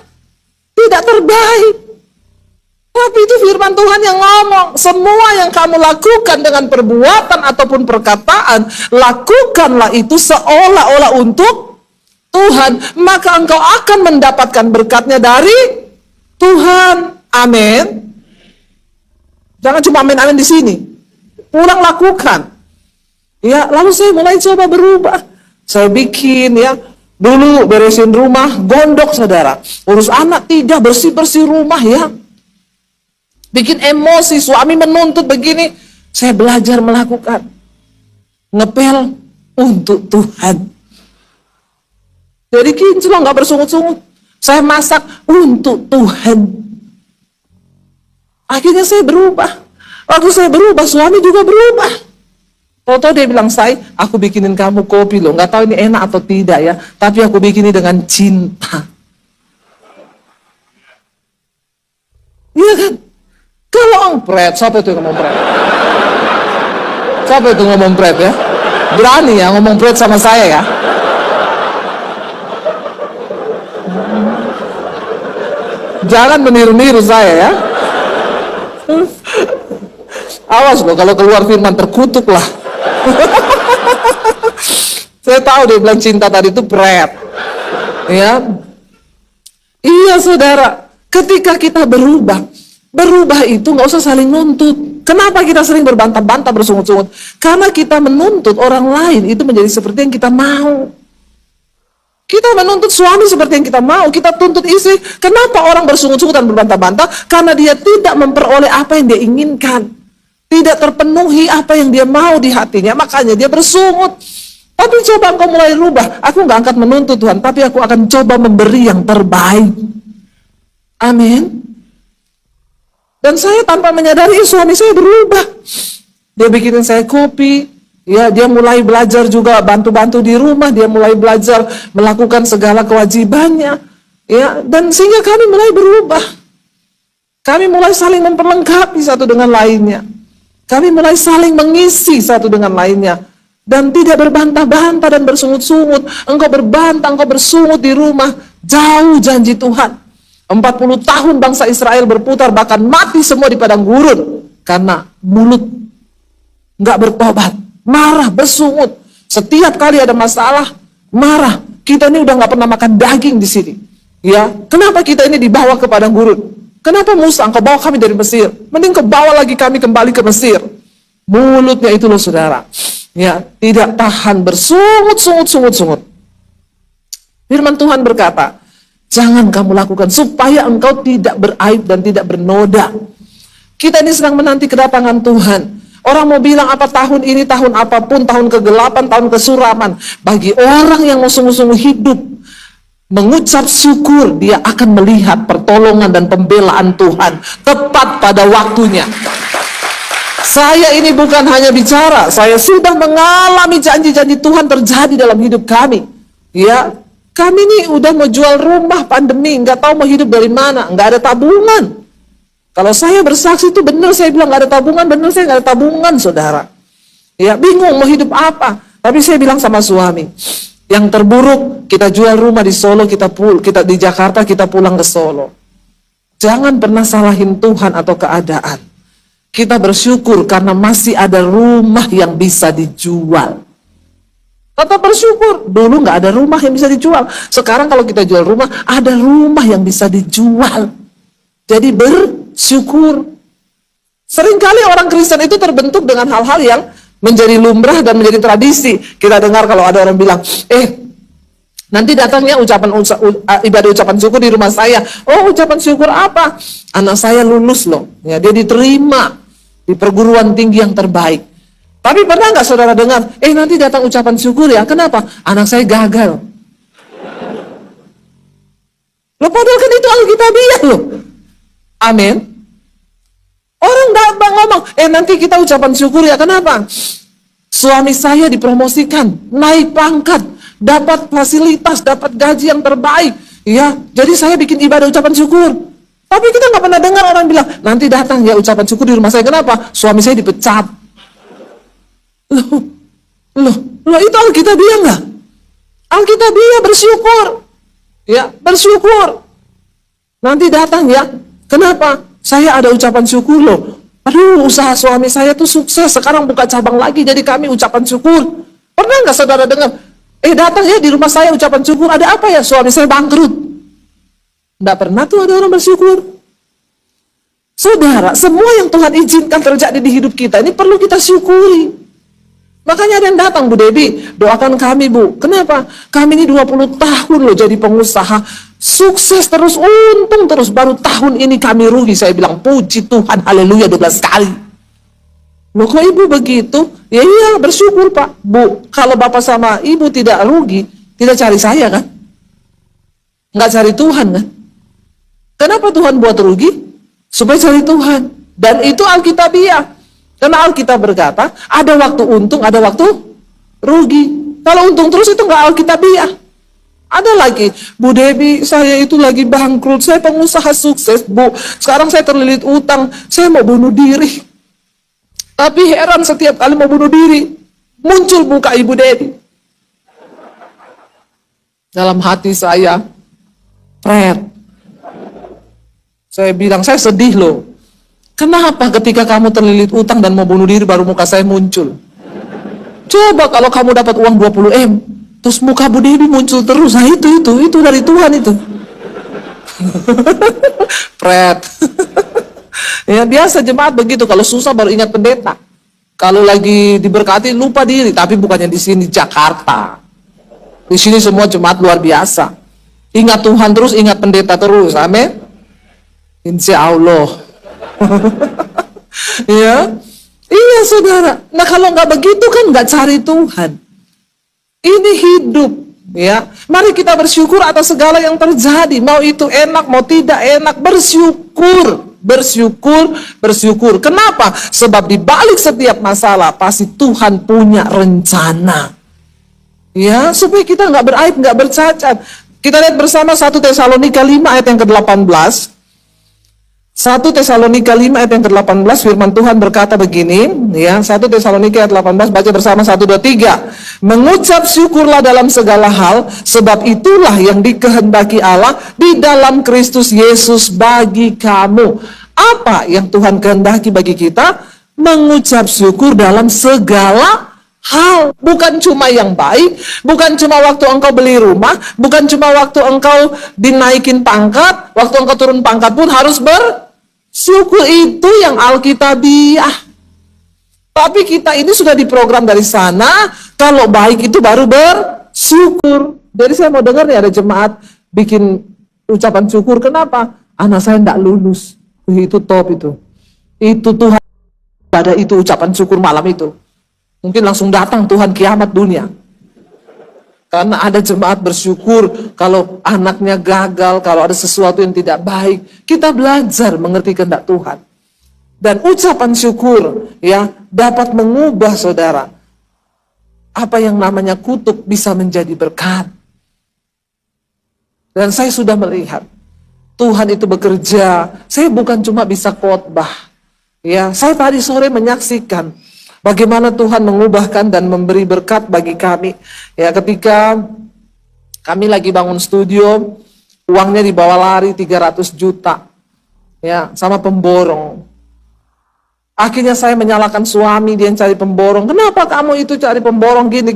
tidak terbaik? Tapi itu firman Tuhan yang ngomong, semua yang kamu lakukan dengan perbuatan ataupun perkataan, lakukanlah itu seolah-olah untuk Tuhan, maka engkau akan mendapatkan berkatnya dari Tuhan. Amin. Jangan cuma amin-amin di sini. Pulang lakukan. Ya, lalu saya mulai coba berubah. Saya bikin ya, dulu beresin rumah, gondok saudara. Urus anak 3, bersih-bersih rumah ya. Bikin emosi, suami menuntut begini. Saya belajar melakukan. Ngepel untuk Tuhan. Jadi kinclong, gak bersungut-sungut. Saya masak untuk Tuhan. Akhirnya saya berubah. Waktu saya berubah, suami juga berubah. Toto dia bilang, "Say, aku bikinin kamu kopi loh. Gak tahu ini enak atau tidak ya. Tapi aku bikinin dengan cinta." Iya kan? Kalau pret, siapa itu yang ngomong pret? Siapa itu ngomong pret ya? Berani ya ngomong pret sama saya ya? Jangan meniru-niru saya ya. Awas loh, kalau keluar firman terkutuk lah. Saya tahu dia bilang cinta tadi itu pret. Ya. Iya saudara, ketika kita berubah itu nggak usah saling nuntut. Kenapa kita sering berbantah-bantah, bersungut-sungut? Karena kita menuntut orang lain itu menjadi seperti yang kita mau. Kita menuntut suami seperti yang kita mau, kita tuntut istri. Kenapa orang bersungut-sungut dan berbantah-bantah? Karena dia tidak memperoleh apa yang dia inginkan. Tidak terpenuhi apa yang dia mau di hatinya, makanya dia bersungut. Tapi coba engkau mulai rubah. Aku nggak akan menuntut Tuhan, tapi aku akan coba memberi yang terbaik. Amin. Dan saya tanpa menyadari suami saya berubah. Dia bikinin saya kopi, ya dia mulai belajar juga bantu-bantu di rumah, dia mulai belajar melakukan segala kewajibannya, ya, dan sehingga kami mulai berubah. Kami mulai saling memperlengkapi satu dengan lainnya. Kami mulai saling mengisi satu dengan lainnya. Dan tidak berbantah-bantah dan bersungut-sungut. Engkau berbantah, engkau bersungut di rumah, jauh janji Tuhan. 40 tahun bangsa Israel berputar, bahkan mati semua di padang gurun. Karena mulut nggak bertobat, marah, bersungut. Setiap kali ada masalah, marah. Kita ini udah nggak pernah makan daging di sini. Ya, kenapa kita ini dibawa ke padang gurun? Kenapa Musa, engkau bawa kami dari Mesir? Mending kau bawa lagi kami kembali ke Mesir. Mulutnya itu loh saudara. Ya, tidak tahan, bersungut-sungut. Firman Tuhan berkata, jangan kamu lakukan supaya engkau tidak beraib dan tidak bernoda. Kita ini sedang menanti kedatangan Tuhan. Orang mau bilang apa tahun ini, tahun apapun, tahun kegelapan, tahun kesuraman. Bagi orang yang mau sungguh-sungguh hidup, mengucap syukur, dia akan melihat pertolongan dan pembelaan Tuhan tepat pada waktunya. Saya ini bukan hanya bicara, saya sudah mengalami janji-janji Tuhan terjadi dalam hidup kami. Ya, kami ini udah mau jual rumah pandemi, nggak tahu mau hidup dari mana, nggak ada tabungan. Kalau saya bersaksi itu benar, saya bilang nggak ada tabungan, benar saya nggak ada tabungan, saudara. Ya, bingung mau hidup apa. Tapi saya bilang sama suami, yang terburuk kita jual rumah di Solo, kita di Jakarta, kita pulang ke Solo. Jangan pernah salahin Tuhan atau keadaan. Kita bersyukur karena masih ada rumah yang bisa dijual. Tetap bersyukur. Dulu nggak ada rumah yang bisa dijual. Sekarang kalau kita jual rumah, ada rumah yang bisa dijual. Jadi bersyukur. Seringkali orang Kristen itu terbentuk dengan hal-hal yang menjadi lumrah dan menjadi tradisi. Kita dengar kalau ada orang bilang, nanti datangnya ibadah ucapan syukur di rumah saya. Oh, ucapan syukur apa? Anak saya lulus loh. Ya, dia diterima di perguruan tinggi yang terbaik. Tapi pernah nggak saudara dengar, nanti datang ucapan syukur ya? Kenapa? Anak saya gagal. Loh, padahal kan itu Alkitabiah loh. Amin. Orang datang ngomong, nanti kita ucapan syukur ya, kenapa? Suami saya dipromosikan, naik pangkat, dapat fasilitas, dapat gaji yang terbaik. Ya, jadi saya bikin ibadah ucapan syukur. Tapi kita nggak pernah dengar orang bilang, nanti datang ya ucapan syukur di rumah saya, kenapa? Suami saya dipecat. Loh, itu Alkitabiah nggak? Alkitabiah bersyukur. Ya, bersyukur. Nanti datang ya. Kenapa? Saya ada ucapan syukur loh. Aduh, usaha suami saya tuh sukses. Sekarang buka cabang lagi, jadi kami ucapan syukur. Pernah nggak saudara dengar? Datang ya di rumah saya ucapan syukur. Ada apa ya? Suami saya bangkrut. Nggak pernah tuh ada orang bersyukur. Saudara, semua yang Tuhan izinkan terjadi di hidup kita ini perlu kita syukuri. Makanya ada yang datang, Bu Debbie, doakan kami Bu. Kenapa? Kami ini 20 tahun loh jadi pengusaha, sukses terus, untung terus, baru tahun ini kami rugi. Saya bilang, puji Tuhan, haleluya 12 kali. Loh kok Ibu begitu? Ya iya, bersyukur Pak. Bu, kalau Bapak sama Ibu tidak rugi, tidak cari saya kan? Nggak cari Tuhan kan? Kenapa Tuhan buat rugi? Supaya cari Tuhan. Dan itu Alkitabiah. Karena Alkitab berkata, ada waktu untung, ada waktu rugi. Kalau untung terus itu nggak Alkitabiah. Ada lagi, Bu Debbie, saya itu lagi bangkrut, saya pengusaha sukses, Bu. Sekarang saya terlilit utang, saya mau bunuh diri. Tapi heran setiap kali mau bunuh diri, muncul muka Ibu Debbie. Dalam hati saya, Fred, saya bilang, saya sedih loh. Kenapa ketika kamu terlilit utang dan mau bunuh diri baru muka saya muncul? Coba kalau kamu dapat uang 20M, terus muka Bu Debbie muncul terus. Nah itu dari Tuhan itu. Pret. Ya biasa jemaat begitu, kalau susah baru ingat pendeta. Kalau lagi diberkati lupa diri, tapi bukannya di sini Jakarta. Di sini semua jemaat luar biasa. Ingat Tuhan terus, ingat pendeta terus. Amin. Insya Allah. Ya, iya saudara. Nah kalau nggak begitu kan nggak cari Tuhan. Ini hidup, ya. Mari kita bersyukur atas segala yang terjadi. Mau itu enak, mau tidak enak, bersyukur. Kenapa? Sebab di balik setiap masalah pasti Tuhan punya rencana. Ya, supaya kita nggak beraib, nggak bercacat. Kita lihat bersama 1 Tesalonika 5 ayat yang ke-18. 1 Tesalonika 5 ayat yang ke-18, firman Tuhan berkata begini, ya, 1 Tesalonika ayat 18, baca bersama 1, 2, 3. Mengucap syukurlah dalam segala hal, sebab itulah yang dikehendaki Allah di dalam Kristus Yesus bagi kamu. Apa yang Tuhan kehendaki bagi kita? Mengucap syukur dalam segala hal. Bukan cuma yang baik, bukan cuma waktu engkau beli rumah, bukan cuma waktu engkau dinaikin pangkat, waktu engkau turun pangkat pun harus bersyukur. Itu yang Alkitabiah. Tapi kita ini sudah diprogram dari sana, kalau baik itu baru bersyukur. Jadi saya mau dengar nih ada jemaat bikin ucapan syukur. Kenapa? Anak saya tidak lulus. Itu top itu. Itu Tuhan pada itu ucapan syukur malam itu, mungkin langsung datang Tuhan kiamat dunia. Karena ada jemaat bersyukur kalau anaknya gagal, kalau ada sesuatu yang tidak baik. Kita belajar mengerti kehendak Tuhan. Dan ucapan syukur ya dapat mengubah saudara. Apa yang namanya kutuk bisa menjadi berkat. Dan saya sudah melihat Tuhan itu bekerja. Saya bukan cuma bisa khotbah. Ya, saya tadi sore menyaksikan bagaimana Tuhan mengubahkan dan memberi berkat bagi kami. Ya, ketika kami lagi bangun studio, uangnya dibawa lari 300 juta. Ya, sama pemborong. Akhirnya saya menyalahkan suami, dia yang cari pemborong. Kenapa kamu itu cari pemborong gini.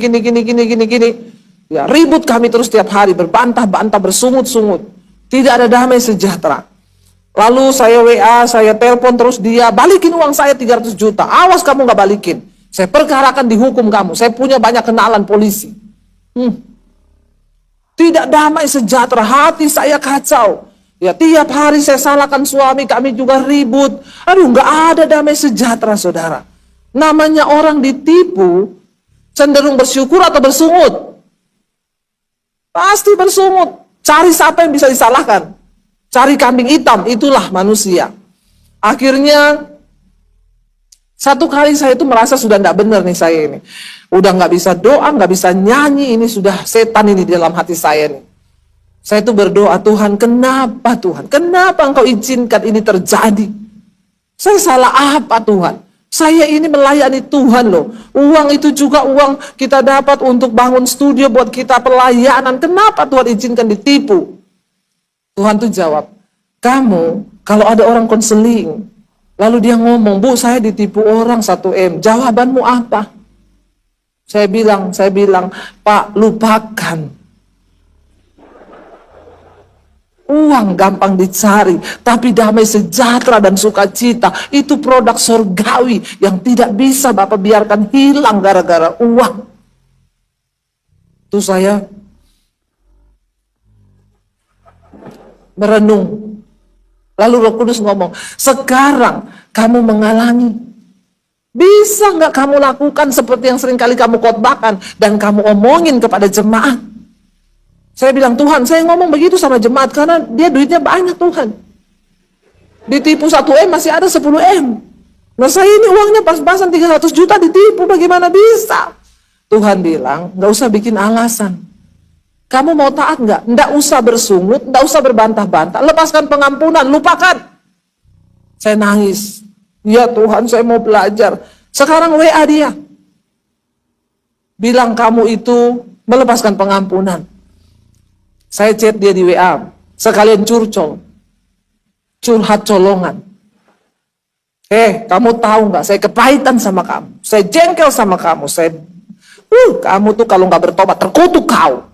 Ya, ribut kami terus tiap hari, berbantah-bantah, bersungut-sungut. Tidak ada damai sejahtera. Lalu saya WA, saya telepon terus dia, balikin uang saya 300 juta. Awas kamu gak balikin. Saya perkarakan dihukum kamu. Saya punya banyak kenalan polisi. Tidak damai sejahtera, hati saya kacau. Ya, tiap hari saya salahkan suami, kami juga ribut. Aduh, gak ada damai sejahtera, saudara. Namanya orang ditipu, cenderung bersyukur atau bersungut? Pasti bersungut. Cari siapa yang bisa disalahkan. Cari kambing hitam, itulah manusia. Akhirnya, satu kali saya itu merasa sudah tidak benar nih saya ini. Udah nggak bisa doa, nggak bisa nyanyi, ini sudah setan ini di dalam hati saya nih. Saya itu berdoa, Tuhan, kenapa Tuhan? Kenapa Engkau izinkan ini terjadi? Saya salah apa Tuhan? Saya ini melayani Tuhan loh. Uang itu juga uang kita dapat untuk bangun studio buat kita pelayanan. Kenapa Tuhan izinkan ditipu? Tuhan tuh jawab, kamu kalau ada orang konseling, lalu dia ngomong, Bu, saya ditipu orang 1M. Jawabanmu apa? Saya bilang, Pak, lupakan. Uang gampang dicari, tapi damai sejahtera dan sukacita itu produk surgawi yang tidak bisa Bapak biarkan hilang gara-gara uang. Itu saya merenung. Lalu Roh Kudus ngomong, sekarang kamu mengalami. Bisa nggak kamu lakukan seperti yang sering kali kamu khotbahkan dan kamu omongin kepada jemaat? Saya bilang, Tuhan, saya ngomong begitu sama jemaat karena dia duitnya banyak, Tuhan. Ditipu 1M masih ada 10M. Nah saya ini uangnya pas-pasan 300 juta ditipu, bagaimana bisa? Tuhan bilang, nggak usah bikin alasan. Kamu mau taat nggak? Nggak usah bersungut, nggak usah berbantah-bantah. Lepaskan pengampunan, lupakan. Saya nangis. Ya Tuhan, saya mau belajar. Sekarang WA dia. Bilang kamu itu melepaskan pengampunan. Saya chat dia di WA. Sekalian curcol. Curhat colongan. Kamu tahu nggak? Saya kepahitan sama kamu. Saya jengkel sama kamu. Kamu tuh kalau nggak bertobat, terkutuk kau.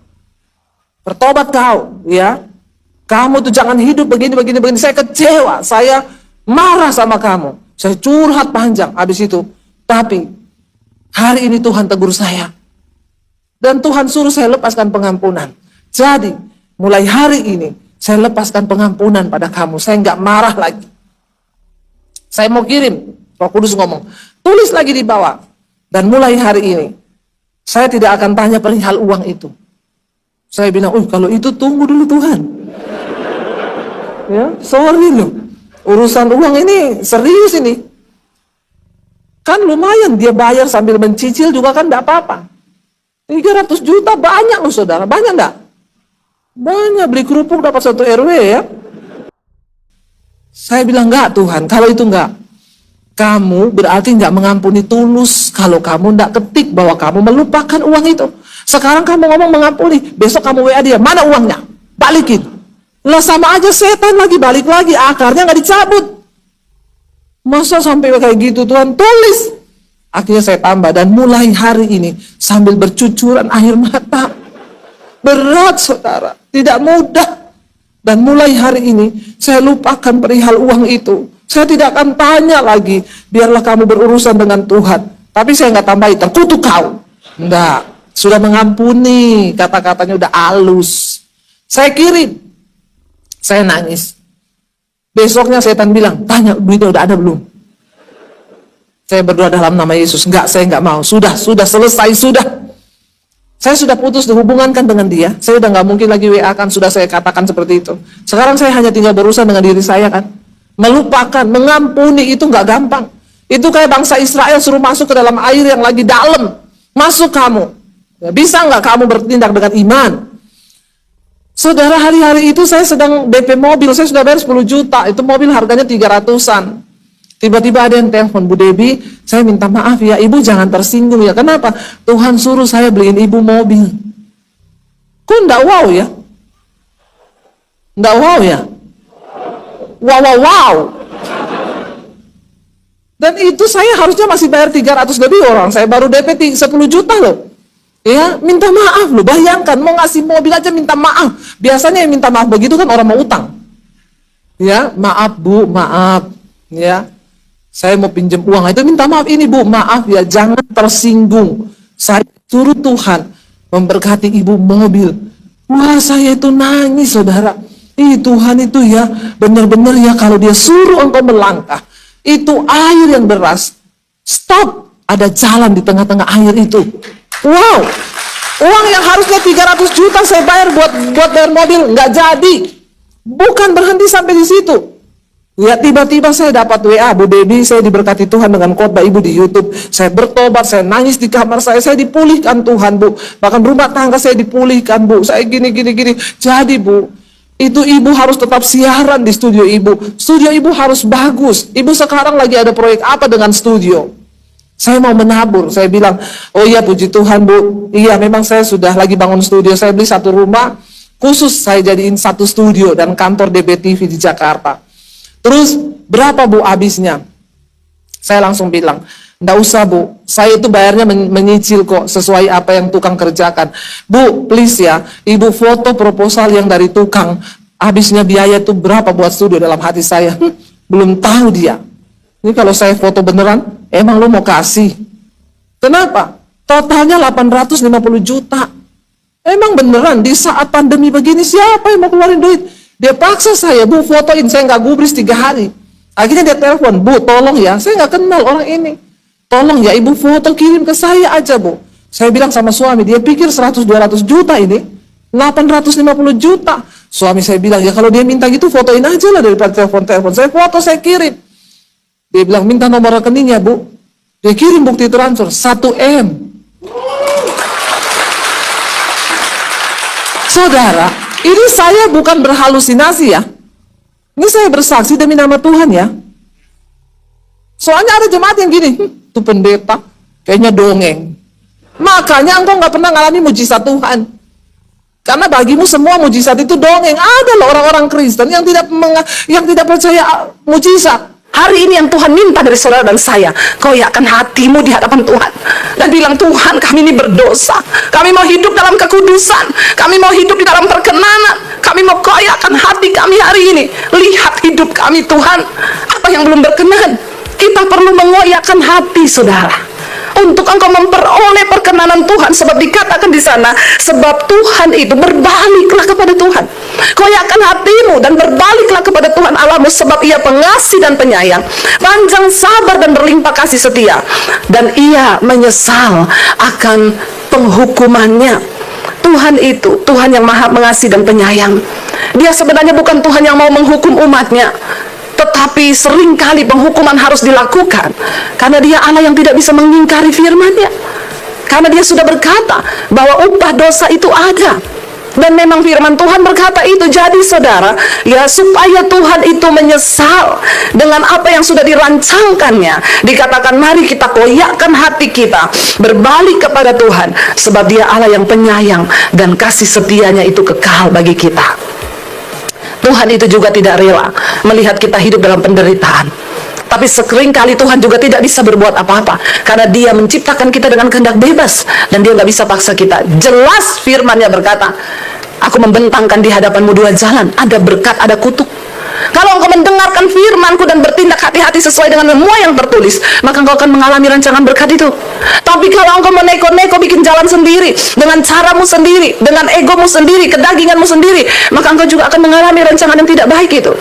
Bertobat kau, ya. Kamu tuh jangan hidup begini. Saya kecewa, saya marah sama kamu. Saya curhat panjang habis itu. Tapi hari ini Tuhan tegur saya. Dan Tuhan suruh saya lepaskan pengampunan. Jadi, mulai hari ini saya lepaskan pengampunan pada kamu. Saya nggak marah lagi. Saya mau kirim, Roh Kudus ngomong, tulis lagi di bawah. Dan mulai hari ini saya tidak akan tanya perihal uang itu. Saya bilang, kalau itu tunggu dulu Tuhan. Ya, sorry loh. Urusan uang ini serius ini. Kan lumayan dia bayar sambil mencicil juga kan enggak apa-apa. 300 juta banyak loh saudara. Banyak enggak? Banyak, beli kerupuk dapat 1 RW ya. Saya bilang, enggak Tuhan, kalau itu enggak. Kamu berarti enggak mengampuni tulus kalau kamu enggak ketik bahwa kamu melupakan uang itu. Sekarang kamu ngomong mengampuni, besok kamu WA dia, mana uangnya? Balikin. Lah sama aja setan lagi, balik lagi, akarnya nggak dicabut. Masa sampai kayak gitu Tuhan, tulis. Akhirnya saya tambah, dan mulai hari ini sambil bercucuran air mata. Berat saudara, tidak mudah. Dan mulai hari ini saya lupakan perihal uang itu. Saya tidak akan tanya lagi, biarlah kamu berurusan dengan Tuhan. Tapi saya nggak tambahin, terkutuk kau. Enggak. Sudah mengampuni, kata-katanya udah halus. Saya kirim. Saya nangis. Besoknya setan bilang, tanya duitnya udah ada belum? Saya berdoa dalam nama Yesus. Enggak, saya enggak mau. Sudah selesai, sudah. Saya sudah putus dihubungkan dengan dia. Saya udah nggak mungkin lagi WA kan, sudah saya katakan seperti itu. Sekarang saya hanya tinggal berurusan dengan diri saya kan. Melupakan, mengampuni itu nggak gampang. Itu kayak bangsa Israel suruh masuk ke dalam air yang lagi dalam. Masuk kamu. Bisa nggak kamu bertindak dengan iman? Saudara, hari-hari itu saya sedang DP mobil, saya sudah bayar 10 juta. Itu mobil harganya 300-an. Tiba-tiba ada yang telepon, Bu Debbie, saya minta maaf ya, Ibu jangan tersinggung ya. Kenapa? Tuhan suruh saya beliin Ibu mobil. Kok enggak wow ya? Enggak wow ya? Wow. Dan itu saya harusnya masih bayar 300 lebih, orang saya baru DP 10 juta loh. Ya, minta maaf loh, bayangkan mau ngasih mobil aja minta maaf. Biasanya yang minta maaf begitu kan orang mau utang. Ya, maaf Bu, maaf. Ya, saya mau pinjam uang, itu minta maaf, ini Bu, maaf ya, jangan tersinggung. Saya suruh Tuhan memberkati Ibu mobil. Wah, saya itu nangis, saudara. Tuhan itu ya, benar-benar ya, kalau dia suruh engkau melangkah, itu air yang deras, stop, ada jalan di tengah-tengah air itu. Wow, uang yang harusnya 300 juta saya bayar buat bayar mobil, nggak jadi. Bukan berhenti sampai di situ. Ya, tiba-tiba saya dapat WA, Bu Debbie, saya diberkati Tuhan dengan khotbah Ibu di YouTube. Saya bertobat, saya nangis di kamar saya dipulihkan Tuhan, Bu. Bahkan rumah tangga saya dipulihkan, Bu. Saya gini. Jadi, Bu, itu Ibu harus tetap siaran di studio Ibu. Studio Ibu harus bagus. Ibu sekarang lagi ada proyek apa dengan studio? Saya mau menabur. Saya bilang, oh iya puji Tuhan Bu. Iya, memang saya sudah lagi bangun studio. Saya beli satu rumah, khusus saya jadiin satu studio dan kantor DBTV di Jakarta. Terus berapa Bu habisnya? Saya langsung bilang, enggak usah Bu, saya itu bayarnya menyicil kok, sesuai apa yang tukang kerjakan. Bu, please ya, Ibu foto proposal yang dari tukang, habisnya biaya itu berapa buat studio. Dalam hati saya, belum tahu dia. Ini kalau saya foto beneran, emang lu mau kasih? Kenapa? Totalnya 850 juta. Emang beneran di saat pandemi begini siapa yang mau keluarin duit? Dia paksa saya, Bu fotoin, saya nggak gubris 3 hari. Akhirnya dia telepon, Bu tolong ya, saya nggak kenal orang ini. Tolong ya Ibu foto kirim ke saya aja Bu. Saya bilang sama suami, dia pikir 100-200 juta ini, 850 juta. Suami saya bilang, ya kalau dia minta gitu fotoin aja lah daripada telepon-telepon. Saya foto, saya kirim. Dia bilang, minta nomor rekeningnya Bu. Dia kirim bukti transfer 1 M. Saudara, ini saya bukan berhalusinasi ya. Ini saya bersaksi demi nama Tuhan ya. Soalnya ada jemaat yang gini, tuh pendeta, kayaknya dongeng. Makanya engkau nggak pernah ngalami mujizat Tuhan. Karena bagimu semua mujizat itu dongeng. Ada loh orang-orang Kristen yang tidak percaya mujizat. Hari ini yang Tuhan minta dari saudara dan saya, koyakkan hatimu di hadapan Tuhan dan bilang, Tuhan kami ini berdosa, kami mau hidup dalam kekudusan, kami mau hidup di dalam perkenanan, kami mau koyakkan hati kami hari ini. Lihat hidup kami Tuhan, apa yang belum berkenan. Kita perlu mengoyakkan hati saudara, untuk engkau memperoleh perkenanan Tuhan. Sebab dikatakan di sana, sebab Tuhan itu, berbaliklah kepada Tuhan, koyakkan hatimu dan berbaliklah kepada Tuhan Allahmu, sebab Ia pengasih dan penyayang, panjang sabar dan berlimpah kasih setia, dan Ia menyesal akan penghukumannya. Tuhan itu Tuhan yang maha mengasihi dan penyayang. Dia sebenarnya bukan Tuhan yang mau menghukum umatnya, tetapi seringkali penghukuman harus dilakukan karena Dia Allah yang tidak bisa mengingkari firman-Nya. Karena Dia sudah berkata bahwa upah dosa itu ada. Dan memang firman Tuhan berkata itu. Jadi saudara, ya supaya Tuhan itu menyesal dengan apa yang sudah dirancangkannya, dikatakan mari kita koyakkan hati kita, berbalik kepada Tuhan, sebab Dia Allah yang penyayang dan kasih setianya itu kekal bagi kita. Tuhan itu juga tidak rela melihat kita hidup dalam penderitaan. Tapi seringkali Tuhan juga tidak bisa berbuat apa-apa, karena Dia menciptakan kita dengan kehendak bebas, dan Dia nggak bisa paksa kita. Jelas firman-Nya berkata, aku membentangkan di hadapanmu 2 jalan, ada berkat, ada kutuk. Kalau engkau mendengarkan firman-Ku dan bertindak hati-hati sesuai dengan semua yang tertulis, maka engkau akan mengalami rancangan berkat itu. Tapi kalau engkau meneko-neko bikin jalan sendiri, dengan caramu sendiri, dengan egomu sendiri, kedaginganmu sendiri, maka engkau juga akan mengalami rancangan yang tidak baik itu.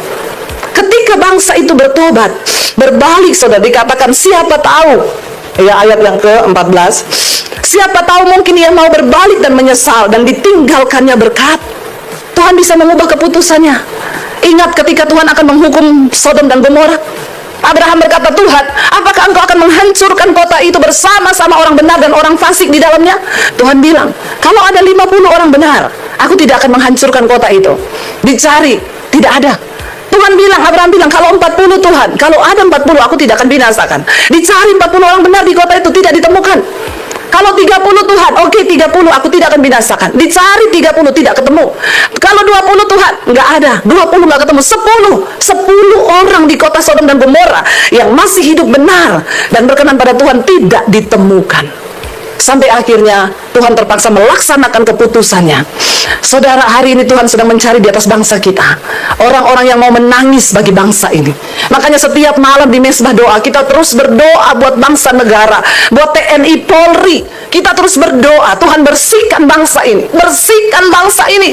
Ketika ketika bangsa itu bertobat, berbalik, saudara, dikatakan siapa tahu, ya ayat yang ke-14, siapa tahu mungkin ia mau berbalik dan menyesal dan ditinggalkannya berkat. Tuhan bisa mengubah keputusannya. Ingat ketika Tuhan akan menghukum Sodom dan Gomora, Abraham berkata, Tuhan, apakah engkau akan menghancurkan kota itu bersama-sama orang benar dan orang fasik di dalamnya? Tuhan bilang, kalau ada 50 orang benar, aku tidak akan menghancurkan kota itu. Dicari, tidak ada. Tuhan bilang, Abraham bilang, kalau 40 Tuhan, kalau ada 40 aku tidak akan binasakan. Dicari 40 orang benar di kota itu, tidak ditemukan. Kalau 30 Tuhan, oke 30 aku tidak akan binasakan. Dicari 30 tidak ketemu. Kalau 20 Tuhan, nggak ada. 20 nggak ketemu. 10 orang di kota Sodom dan Gomora yang masih hidup benar dan berkenan pada Tuhan tidak ditemukan. Sampai akhirnya Tuhan terpaksa melaksanakan keputusannya. Saudara, hari ini Tuhan sedang mencari di atas bangsa kita orang-orang yang mau menangis bagi bangsa ini. Makanya setiap malam di mesbah doa kita terus berdoa buat bangsa negara, buat TNI Polri. Kita terus berdoa, Tuhan bersihkan bangsa ini, bersihkan bangsa ini.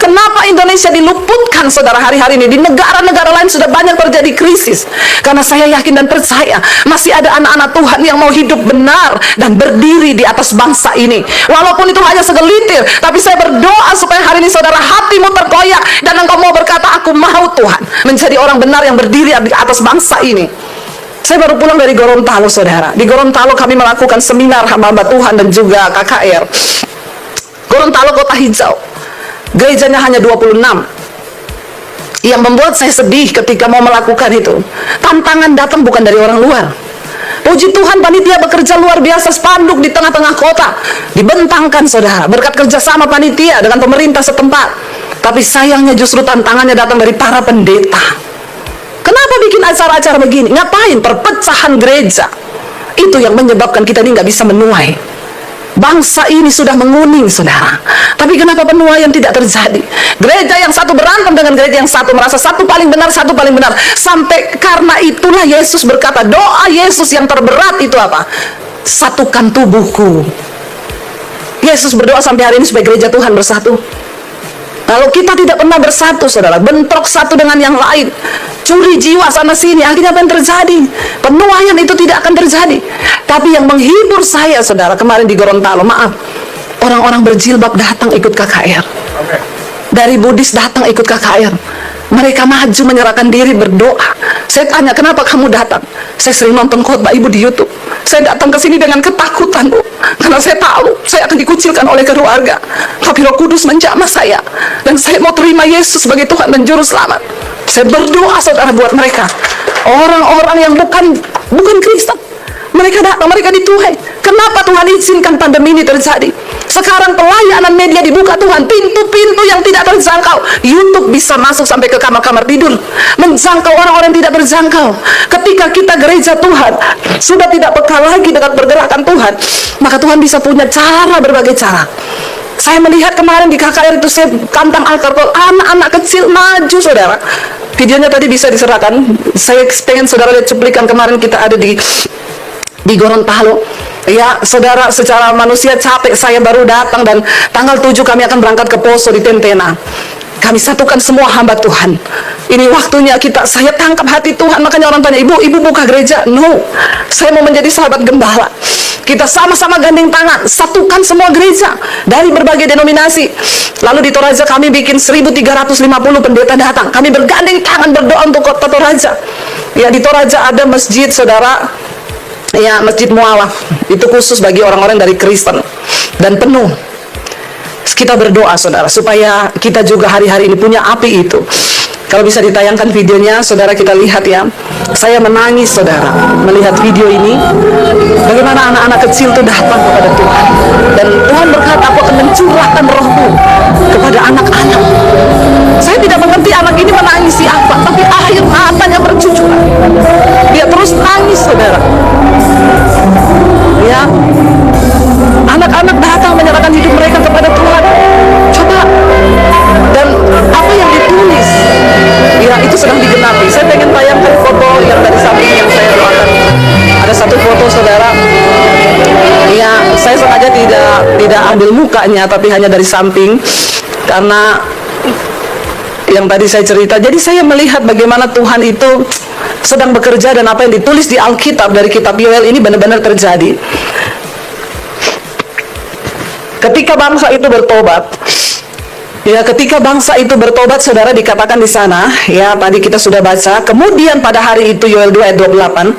Kenapa Indonesia diluputkan, saudara, hari-hari ini? Di negara-negara lain sudah banyak terjadi krisis. Karena saya yakin dan percaya masih ada anak-anak Tuhan yang mau hidup benar dan berdiri di atas bangsa ini. Walaupun itu hanya segelitir, tapi saya berdoa supaya hari ini, saudara, hatimu terkoyak dan engkau mau berkata, aku mau Tuhan menjadi orang benar yang berdiri di atas bangsa ini. Saya baru pulang dari Gorontalo, saudara. Di Gorontalo kami melakukan seminar hamba Tuhan dan juga KKR. Gorontalo kota hijau. Gerejanya hanya 26. Yang membuat saya sedih ketika mau melakukan itu, tantangan datang bukan dari orang luar. Puji Tuhan, panitia bekerja luar biasa, spanduk di tengah-tengah kota dibentangkan, saudara, berkat kerjasama panitia dengan pemerintah setempat. Tapi sayangnya justru tantangannya datang dari para pendeta. Kenapa bikin acara-acara begini? Ngapain? Perpecahan gereja. Itu yang menyebabkan kita ini nggak bisa menuai. Bangsa ini sudah menguning, saudara. Tapi kenapa penuaian tidak terjadi? Gereja yang satu berantem dengan gereja yang satu, merasa satu paling benar, satu paling benar. Sampai karena itulah Yesus berkata, doa Yesus yang terberat itu apa? Satukan tubuhku. Yesus berdoa sampai hari ini supaya gereja Tuhan bersatu. Kalau kita tidak pernah bersatu, saudara, bentrok satu dengan yang lain, curi jiwa sana sini, akhirnya apa yang terjadi? Penuaian itu tidak akan terjadi. Tapi yang menghibur saya, saudara, kemarin di Gorontalo, maaf, orang-orang berjilbab datang ikut KKR. Dari Buddhis datang ikut KKR. Mereka maju menyerahkan diri berdoa. Saya tanya, kenapa kamu datang? Saya sering nonton khotbah ibu di YouTube. Saya datang ke sini dengan ketakutan, Bu. Karena saya tahu saya akan dikucilkan oleh keluarga. Tapi Roh Kudus menjamah saya. Dan saya mau terima Yesus sebagai Tuhan dan Juru Selamat. Saya berdoa, saudara, buat mereka. Orang-orang yang bukan Kristen. Mereka datang, mereka dituai. Kenapa Tuhan izinkan pandemi ini terjadi? Sekarang pelayanan media dibuka Tuhan, pintu-pintu yang tidak terjangkau. YouTube bisa masuk sampai ke kamar-kamar tidur, menjangkau orang-orang yang tidak terjangkau. Ketika kita gereja Tuhan sudah tidak peka lagi dengan pergerakan Tuhan, maka Tuhan bisa punya cara, berbagai cara. Saya melihat kemarin di KKR itu, saya kantang alkohol, anak-anak kecil maju, saudara. Videonya tadi bisa diserahkan. Saya pengen saudara lihat cuplikan kemarin kita ada di Gorontalo. Ya, saudara, secara manusia capek, saya baru datang dan tanggal 7 kami akan berangkat ke Poso di Tentena. Kami satukan semua hamba Tuhan. Ini waktunya saya tangkap hati Tuhan. Makanya orang tanya, ibu buka gereja? No, saya mau menjadi sahabat gembala. Kita sama-sama gandeng tangan, satukan semua gereja dari berbagai denominasi. Lalu di Toraja kami bikin 1350 pendeta datang. Kami bergandeng tangan berdoa untuk kota Toraja. Ya, di Toraja ada masjid, saudara. Ya, Masjid Mu'alaf. Itu khusus bagi orang-orang dari Kristen. Dan penuh. Kita berdoa, saudara, supaya kita juga hari-hari ini punya api itu. Kalau bisa ditayangkan videonya, saudara, kita lihat ya. Saya menangis, saudara, melihat video ini. Bagaimana anak-anak kecil itu datang kepada Tuhan. Dan Tuhan berkata, aku akan mencurahkan rohku kepada anak-anak. Saya tidak mengerti anak ini menangisi apa, tapi air matanya bercucuran. Dia terus nangis, saudara. Ya, anak-anak datang menyerahkan hidup mereka kepada Tuhan. Coba, dan apa yang ditulis, ya itu sedang digenapi. Saya pengen tayangkan foto yang dari samping yang saya doakan. Ada satu foto, saudara. Ya, saya sengaja tidak ambil mukanya, tapi hanya dari samping, karena yang tadi saya cerita. Jadi saya melihat bagaimana Tuhan itu sedang bekerja, dan apa yang ditulis di Alkitab dari kitab Yoel ini benar-benar terjadi. Ketika bangsa itu bertobat, saudara, dikatakan di sana, ya tadi kita sudah baca, kemudian pada hari itu, Yoel 2 ayat 28,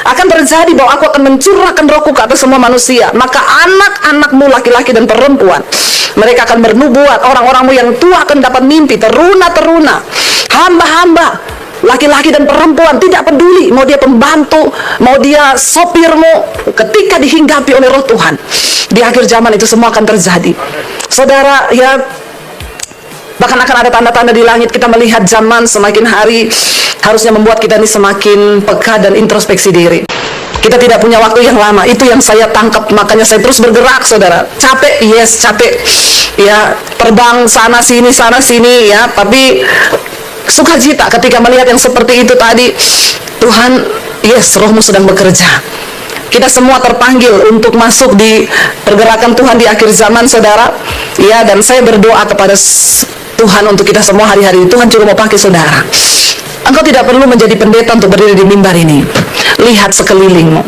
akan terjadi bahwa aku akan mencurahkan rohku ke atas semua manusia, maka anak-anakmu laki-laki dan perempuan, mereka akan bernubuat, orang-orangmu yang tua akan dapat mimpi, teruna-teruna, hamba-hamba, laki-laki dan perempuan, tidak peduli mau dia pembantu, mau dia sopirmu, ketika dihinggapi oleh roh Tuhan, di akhir zaman itu semua akan terjadi. Saudara, ya bahkan akan ada tanda-tanda di langit. Kita melihat zaman semakin hari harusnya membuat kita ini semakin peka dan introspeksi diri. Kita tidak punya waktu yang lama, itu yang saya tangkap, makanya saya terus bergerak, saudara. Capek, yes, capek, ya, terbang sana sini, ya, tapi sukacita ketika melihat yang seperti itu tadi. Tuhan, yes, rohmu sedang bekerja. Kita semua terpanggil untuk masuk di pergerakan Tuhan di akhir zaman, saudara. Ya, dan saya berdoa kepada Tuhan untuk kita semua hari-hari ini. Tuhan juga mau pakai saudara. Engkau tidak perlu menjadi pendeta untuk berdiri di mimbar ini. Lihat sekelilingmu.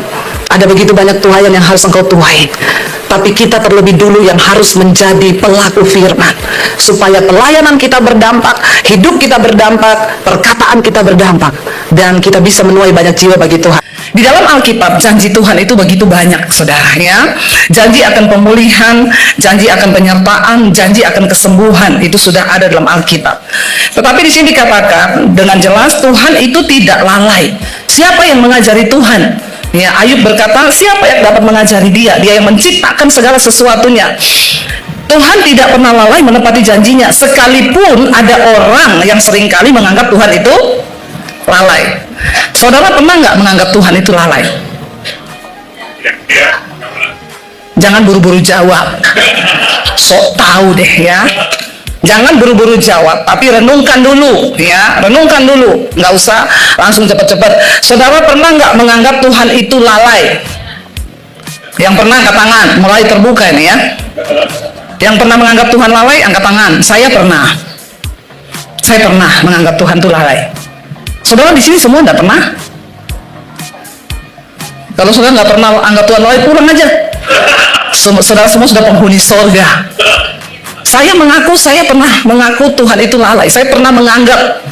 Ada begitu banyak tuaian yang harus engkau tuai. Tapi kita terlebih dulu yang harus menjadi pelaku firman. Supaya pelayanan kita berdampak, hidup kita berdampak, perkataan kita berdampak. Dan kita bisa menuai banyak jiwa bagi Tuhan. Di dalam Alkitab, janji Tuhan itu begitu banyak, saudara, ya. Janji akan pemulihan, janji akan penyertaan, janji akan kesembuhan, itu sudah ada dalam Alkitab. Tetapi di sini dikatakan dengan jelas Tuhan itu tidak lalai. Siapa yang mengajari Tuhan? Ya, Ayub berkata, siapa yang dapat mengajari dia? Dia yang menciptakan segala sesuatunya. Tuhan tidak pernah lalai menepati janjinya, sekalipun ada orang yang seringkali menganggap Tuhan itu lalai. Saudara pernah nggak menganggap Tuhan itu lalai? Jangan buru-buru jawab. Sok tahu deh, ya. Jangan buru-buru jawab, tapi renungkan dulu, ya. Renungkan dulu, nggak usah langsung cepat-cepat. Saudara pernah nggak menganggap Tuhan itu lalai? Yang pernah angkat tangan, mulai terbuka ini, ya. Yang pernah menganggap Tuhan lalai, angkat tangan. Saya pernah menganggap Tuhan itu lalai. Saudara di sini semua enggak pernah? Kalau saudara nggak pernah anggap Tuhan lalai, pulang aja. Saudara semua sudah penghuni sorga. Saya pernah mengaku Tuhan itu lalai. Saya pernah menganggap.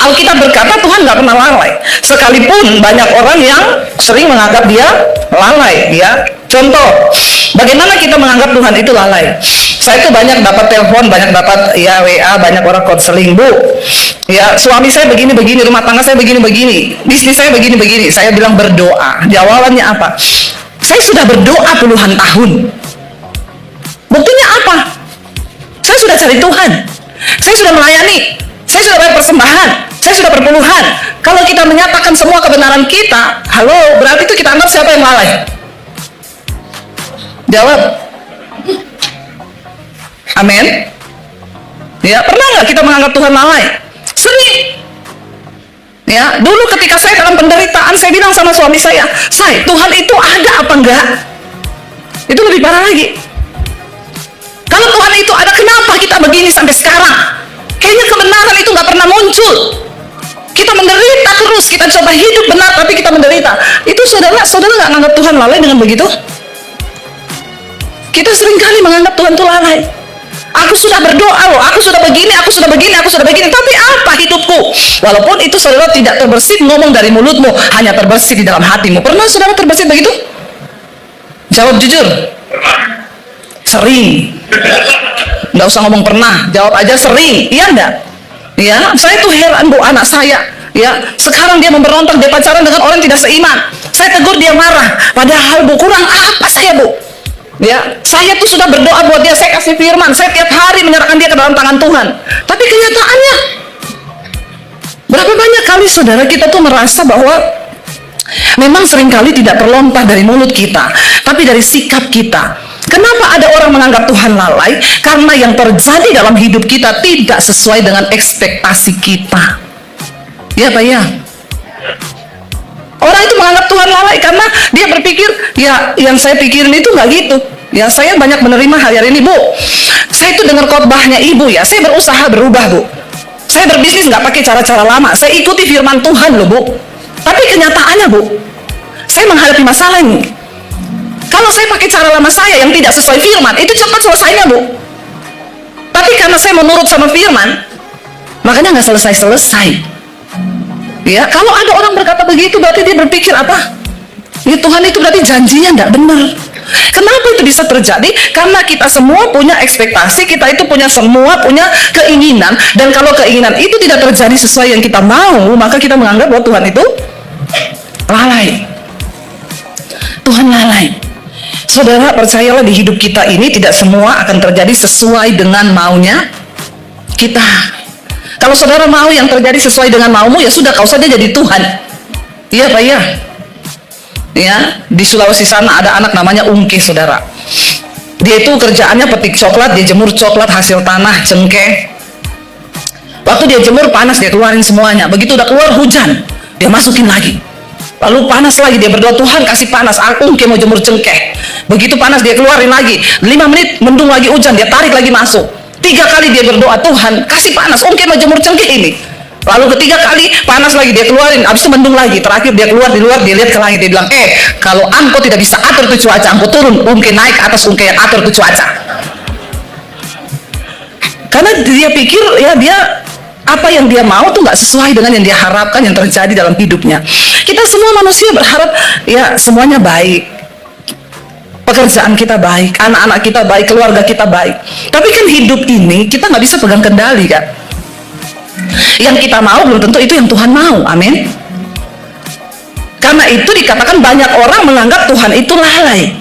Alkitab berkata Tuhan nggak pernah lalai. Sekalipun banyak orang yang sering menganggap dia lalai, ya. Contoh, bagaimana kita menganggap Tuhan itu lalai? Saya tuh banyak dapat telepon, banyak dapat ya WA, banyak orang konseling, Bu. Ya, suami saya begini-begini, rumah tangga saya begini-begini, bisnis saya begini-begini. Saya bilang berdoa. Jawabannya apa? Saya sudah berdoa puluhan tahun. Buktinya apa? Saya sudah cari Tuhan. Saya sudah melayani. Saya sudah bayar persembahan. Saya sudah berpuluhan. Kalau kita menyatakan semua kebenaran kita, halo, berarti itu kita anggap siapa yang lalai? Jawab. Amin. Ya, pernah nggak kita menganggap Tuhan lalai? Sering. Ya, dulu ketika saya dalam penderitaan, saya bilang sama suami saya, Tuhan itu ada apa enggak? Itu lebih parah lagi. Kalau Tuhan itu ada, kenapa kita begini sampai sekarang? Kayaknya kebenaran itu nggak pernah muncul. Kita menderita terus, kita coba hidup benar, tapi kita menderita. Itu saudara nggak menganggap Tuhan lalai dengan begitu? Kita seringkali menganggap Tuhan itu lalai. Aku sudah berdoa loh, aku sudah begini, tapi apa hidupku? Walaupun itu saudara tidak terbersit ngomong dari mulutmu, hanya terbersit di dalam hatimu. Pernah saudara terbersit begitu? Jawab jujur. Sering. Nggak usah ngomong pernah, jawab aja sering. Iya enggak? Ya, saya tuh heran, Bu, anak saya. Ya, sekarang dia memberontak, dia pacaran dengan orang yang tidak seiman. Saya tegur, dia marah. Padahal, Bu, kurang apa saya, Bu? Ya, saya tuh sudah berdoa buat dia, saya kasih firman, saya tiap hari menyerahkan dia ke dalam tangan Tuhan. Tapi kenyataannya, berapa banyak kali saudara kita tuh merasa bahwa memang seringkali tidak terlontar dari mulut kita, tapi dari sikap kita. Kenapa ada orang menganggap Tuhan lalai? Karena yang terjadi dalam hidup kita tidak sesuai dengan ekspektasi kita. Ya, Pak, ya. Orang itu menganggap Tuhan lalai karena dia berpikir, ya yang saya pikirin itu nggak gitu. Ya, saya banyak menerima hari ini, Bu. Saya itu dengar khotbahnya Ibu ya, saya berusaha berubah, Bu. Saya berbisnis nggak pakai cara-cara lama, saya ikuti firman Tuhan loh, Bu. Tapi kenyataannya, Bu, saya menghadapi masalah ini. Kalau saya pakai cara lama saya yang tidak sesuai firman, itu cepat selesainya, Bu. Tapi karena saya menurut sama firman, makanya nggak selesai-selesai. Ya, kalau ada orang berkata begitu, berarti dia berpikir apa? Ya, Tuhan itu berarti janjinya nggak benar. Kenapa itu bisa terjadi? Karena kita semua punya ekspektasi, kita itu semua punya keinginan, dan kalau keinginan itu tidak terjadi sesuai yang kita mau, maka kita menganggap bahwa Tuhan itu lalai. Tuhan lalai. Saudara, percayalah, di hidup kita ini tidak semua akan terjadi sesuai dengan maunya kita. Kalau saudara mau yang terjadi sesuai dengan maumu, ya sudah, kau saja jadi Tuhan. Iya Pak, iya. Ya, di Sulawesi sana ada anak namanya Ungke, saudara. Dia itu kerjaannya petik coklat, dia jemur coklat hasil tanah, cengkeh. Waktu dia jemur panas, dia keluarin semuanya. Begitu udah keluar hujan, dia masukin lagi. Lalu panas lagi, dia berdoa, Tuhan kasih panas, Ungke mau jemur cengkeh. Begitu panas, dia keluarin lagi. 5 menit mendung lagi hujan, dia tarik lagi masuk. 3 kali dia berdoa, Tuhan kasih panas, Ungke mau jemur cengkeh ini. Lalu ketiga kali panas lagi, dia keluarin, habis itu mendung lagi. Terakhir dia keluar di luar, dia lihat ke langit, dia bilang, kalau engkau tidak bisa atur tuh cuaca, engkau turun, Ungke naik ke atas, Ungke yang atur tuh cuaca. Karena dia pikir ya dia apa yang dia mau tuh nggak sesuai dengan yang dia harapkan yang terjadi dalam hidupnya. Kita semua manusia berharap ya semuanya baik, pekerjaan kita baik, anak-anak kita baik, keluarga kita baik. Tapi kan hidup ini kita nggak bisa pegang kendali kan. Yang kita mau belum tentu itu yang Tuhan mau. Amin. Karena itu dikatakan banyak orang menganggap Tuhan itu lalai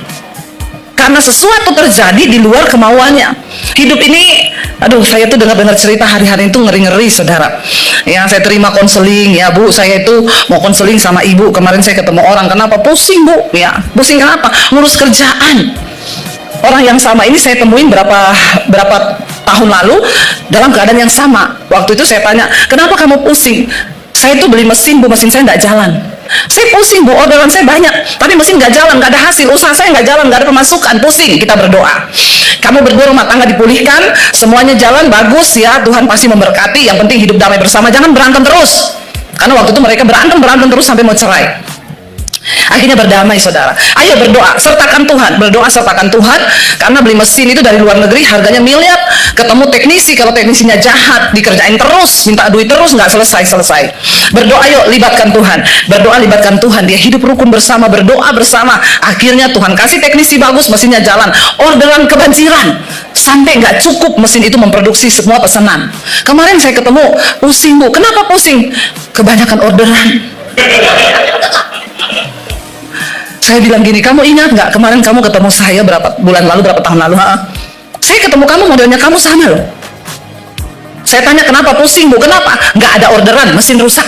karena sesuatu terjadi di luar kemauannya. Hidup ini, aduh, saya tuh dengar cerita hari-hari itu ngeri-ngeri, saudara. Ya, saya terima konseling, ya Bu, saya itu mau konseling sama Ibu. Kemarin saya ketemu orang, kenapa? Pusing, Bu. Ya, pusing kenapa? Ngurus kerjaan. Orang yang sama ini saya temuin berapa tahun lalu dalam keadaan yang sama. Waktu itu saya tanya, kenapa kamu pusing? Saya itu beli mesin, Bu, mesin saya nggak jalan. Saya pusing, Bu, orderan saya banyak, tapi mesin nggak jalan, nggak ada hasil, usaha saya nggak jalan, nggak ada pemasukan, pusing. Kita berdoa. Kamu berdua rumah tangga dipulihkan, semuanya jalan, bagus ya, Tuhan pasti memberkati. Yang penting hidup damai bersama, jangan berantem terus. Karena waktu itu mereka berantem terus sampai mau cerai. Akhirnya berdamai, saudara. Ayo berdoa, sertakan Tuhan, berdoa sertakan Tuhan. Karena beli mesin itu dari luar negeri harganya miliar. Ketemu teknisi, kalau teknisinya jahat, dikerjain terus, minta duit terus, nggak selesai. Berdoa, yuk libatkan Tuhan. Berdoa, libatkan Tuhan. Dia hidup rukun bersama, berdoa bersama. Akhirnya Tuhan kasih teknisi bagus, mesinnya jalan. Orderan kebanjiran sampai nggak cukup mesin itu memproduksi semua pesanan. Kemarin saya ketemu, pusing, Bu. Kenapa pusing? Kebanyakan orderan. Saya bilang gini, kamu ingat nggak kemarin kamu ketemu saya berapa bulan lalu, berapa tahun lalu? Saya ketemu kamu, modelnya kamu sama loh. Saya tanya kenapa pusing, Bu? Kenapa? Nggak ada orderan, mesin rusak.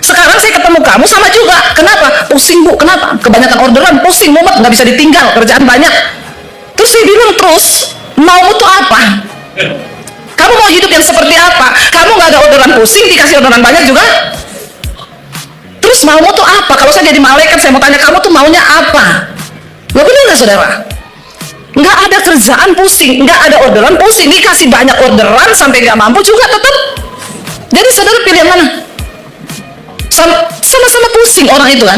Sekarang saya ketemu kamu sama juga. Kenapa? Pusing, Bu. Kenapa? Kebanyakan orderan, pusing, mumet, nggak bisa ditinggal, kerjaan banyak. Terus saya bilang, terus maumu tuh apa? Kamu mau hidup yang seperti apa? Kamu nggak ada orderan, pusing, dikasih orderan banyak juga. Terus maumu tuh apa? Kalau saya jadi malaikat, saya mau tanya, kamu tuh maunya apa? Lo bener nggak, saudara? Nggak ada kerjaan, pusing. Nggak ada orderan, pusing. Dikasih banyak orderan sampai nggak mampu juga tetap. Jadi saudara pilih yang mana? Sama-sama pusing orang itu kan.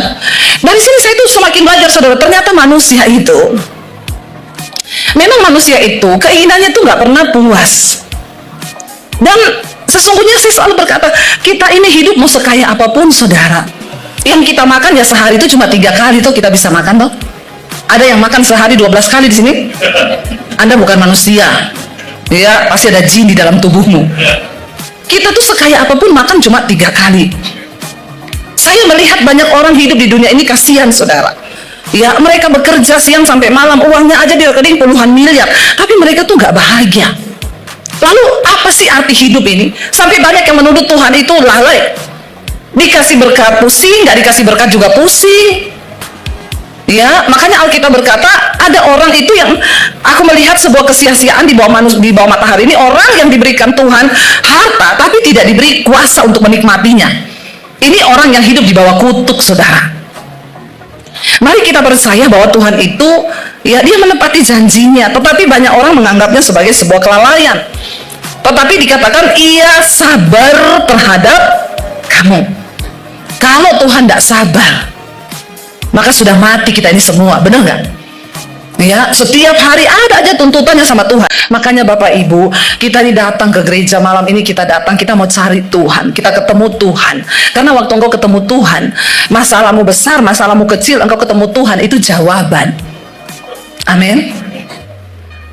Dari sini saya tuh semakin belajar, saudara. Ternyata manusia itu, memang manusia itu keinginannya tuh nggak pernah puas. Dan sesungguhnya saya selalu berkata, kita ini hidup mau sekaya apapun, saudara. Yang kita makan ya sehari itu cuma 3 kali tuh kita bisa makan toh. Ada yang makan sehari 12 kali di sini? Anda bukan manusia. Ya, pasti ada jin di dalam tubuhmu. Kita tuh sekaya apapun makan cuma 3 kali. Saya melihat banyak orang hidup di dunia ini, kasihan, saudara. Ya, mereka bekerja siang sampai malam, uangnya aja di rekening puluhan miliar, tapi mereka tuh nggak bahagia. Lalu apa sih arti hidup ini? Sampai banyak yang menuduh Tuhan itu lalai. Dikasih berkat pusing, nggak dikasih berkat juga pusing. Ya, makanya Alkitab berkata ada orang itu yang aku melihat sebuah kesia-siaan di bawah matahari ini, orang yang diberikan Tuhan harta tapi tidak diberi kuasa untuk menikmatinya. Ini orang yang hidup di bawah kutuk, saudara. Mari kita percaya bahwa Tuhan itu, ya dia menepati janjinya, tetapi banyak orang menganggapnya sebagai sebuah kelalaian. Tetapi dikatakan ia sabar terhadap kamu. Kalau Tuhan tidak sabar, maka sudah mati kita ini semua, benar nggak? Ya, setiap hari ada aja tuntutannya sama Tuhan. Makanya Bapak Ibu, kita ini datang ke gereja malam ini, kita datang, kita mau cari Tuhan, kita ketemu Tuhan. Karena waktu engkau ketemu Tuhan, masalahmu besar, masalahmu kecil, engkau ketemu Tuhan, itu jawaban. Amin.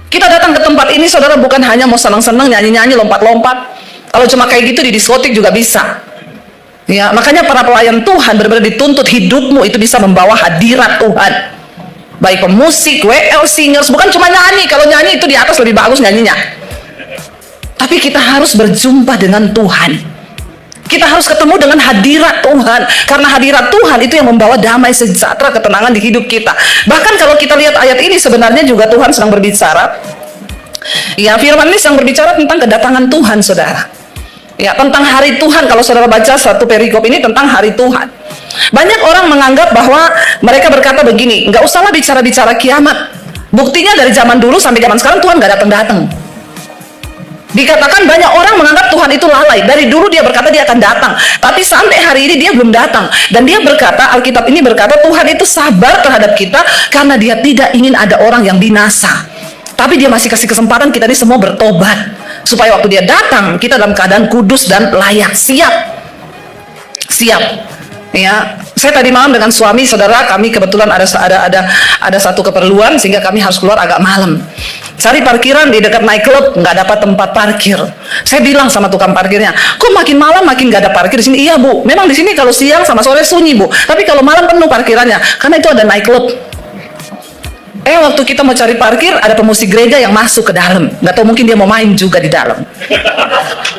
Kita datang ke tempat ini, saudara, bukan hanya mau senang-senang, nyanyi-nyanyi, lompat-lompat. Kalau cuma kayak gitu di diskotik juga bisa. Ya, makanya para pelayan Tuhan benar-benar dituntut hidupmu itu bisa membawa hadirat Tuhan. Baik pemusik, WL, singers, bukan cuma nyanyi. Kalau nyanyi itu di atas lebih bagus nyanyinya. Tapi kita harus berjumpa dengan Tuhan. Kita harus ketemu dengan hadirat Tuhan. Karena hadirat Tuhan itu yang membawa damai, sejahtera, ketenangan di hidup kita. Bahkan kalau kita lihat ayat ini, sebenarnya juga Tuhan sedang berbicara. Ya, firman ini sedang berbicara tentang kedatangan Tuhan, saudara. Ya, tentang hari Tuhan. Kalau saudara baca satu perikop ini tentang hari Tuhan. Banyak orang menganggap bahwa mereka berkata begini, nggak usahlah bicara-bicara kiamat. Buktinya dari zaman dulu sampai zaman sekarang Tuhan nggak datang-datang. Dikatakan banyak orang menganggap Tuhan itu lalai. Dari dulu dia berkata dia akan datang, tapi sampai hari ini dia belum datang. Dan dia berkata, Alkitab ini berkata, Tuhan itu sabar terhadap kita karena dia tidak ingin ada orang yang binasa. Tapi dia masih kasih kesempatan kita ini semua bertobat, supaya waktu dia datang kita dalam keadaan kudus dan layak, siap. Ya, saya tadi malam dengan suami, saudara, kami kebetulan ada satu keperluan sehingga kami harus keluar agak malam. Cari parkiran di dekat nightclub, nggak dapat tempat parkir. Saya bilang sama tukang parkirnya, kok makin malam makin nggak ada parkir di sini? Iya Bu, memang di sini kalau siang sama sore sunyi Bu, tapi kalau malam penuh parkirannya, karena itu ada nightclub. Waktu kita mau cari parkir, ada pemusik gereja yang masuk ke dalam. Nggak tahu, mungkin dia mau main juga di dalam.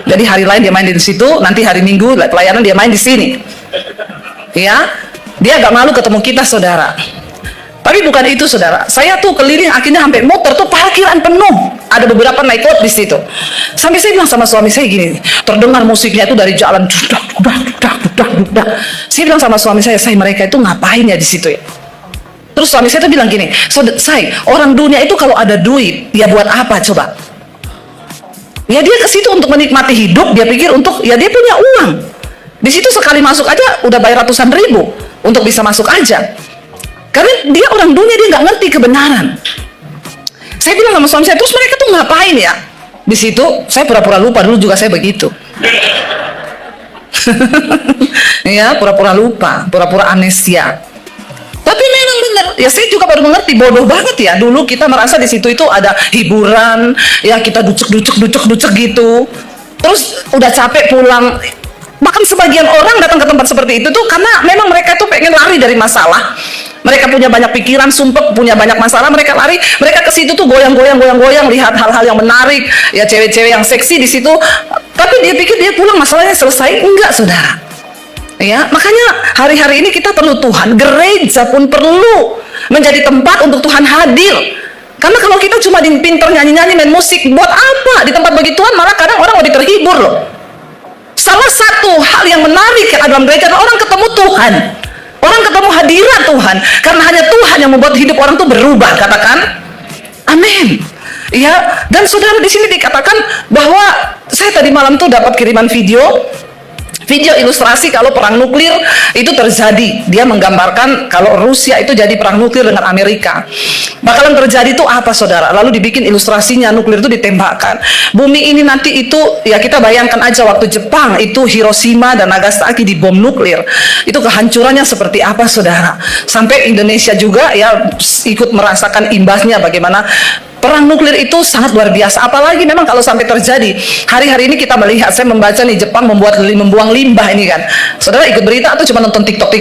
Jadi hari lain dia main di situ, nanti hari Minggu pelayanan dia main di sini. Ya, dia agak malu ketemu kita, saudara. Tapi bukan itu, saudara. Saya tuh keliling, akhirnya sampai muter tuh parkiran penuh. Ada beberapa nightclub di situ. Sampai saya bilang sama suami saya gini, terdengar musiknya itu dari jalan, dudak. Saya bilang sama suami saya, mereka itu ngapain ya di situ ya? Terus suami saya tuh bilang gini, orang dunia itu kalau ada duit, ya buat apa coba? Ya dia ke situ untuk menikmati hidup, dia pikir untuk, ya dia punya uang. Di situ sekali masuk aja udah bayar ratusan ribu untuk bisa masuk aja. Karena dia orang dunia, dia nggak ngerti kebenaran. Saya bilang sama suami saya, terus mereka tuh ngapain ya? Di situ saya pura-pura lupa, dulu juga saya begitu. Ya, pura-pura lupa, pura-pura amnesia. Tapi memang benar, ya saya juga baru mengerti, bodoh banget ya. Dulu kita merasa di situ itu ada hiburan, ya kita ducek gitu. Terus udah capek pulang. Bahkan sebagian orang datang ke tempat seperti itu tuh karena memang mereka tuh pengen lari dari masalah. Mereka punya banyak pikiran, sumpek, punya banyak masalah, mereka lari, mereka ke situ tuh goyang-goyang, lihat hal-hal yang menarik, ya cewek-cewek yang seksi di situ. Tapi dia pikir dia pulang masalahnya selesai, enggak, saudara. Ya, makanya hari-hari ini kita perlu Tuhan. Gereja pun perlu menjadi tempat untuk Tuhan hadir. Karena kalau kita cuma pinter nyanyi-nyanyi, main musik, buat apa? Di tempat bagi Tuhan malah kadang orang lebih terhibur loh. Salah satu hal yang menarik dalam gereja adalah orang ketemu Tuhan. Orang ketemu hadirat Tuhan. Karena hanya Tuhan yang membuat hidup orang itu berubah. Katakan, amin. Ya, dan saudara di sini dikatakan bahwa saya tadi malam tuh dapat kiriman video ilustrasi kalau perang nuklir itu terjadi. Dia menggambarkan kalau Rusia itu jadi perang nuklir dengan Amerika. Bakalan terjadi itu apa, saudara? Lalu dibikin ilustrasinya, nuklir itu ditembakkan. Bumi ini nanti itu, ya kita bayangkan aja waktu Jepang itu Hiroshima dan Nagasaki dibom nuklir. Itu kehancurannya seperti apa, saudara? Sampai Indonesia juga ya ikut merasakan imbasnya bagaimana. Perang nuklir itu sangat luar biasa, apalagi memang kalau sampai terjadi. Hari-hari ini kita melihat, saya membaca nih Jepang membuang limbah ini kan. Saudara ikut berita atau cuma nonton TikTok?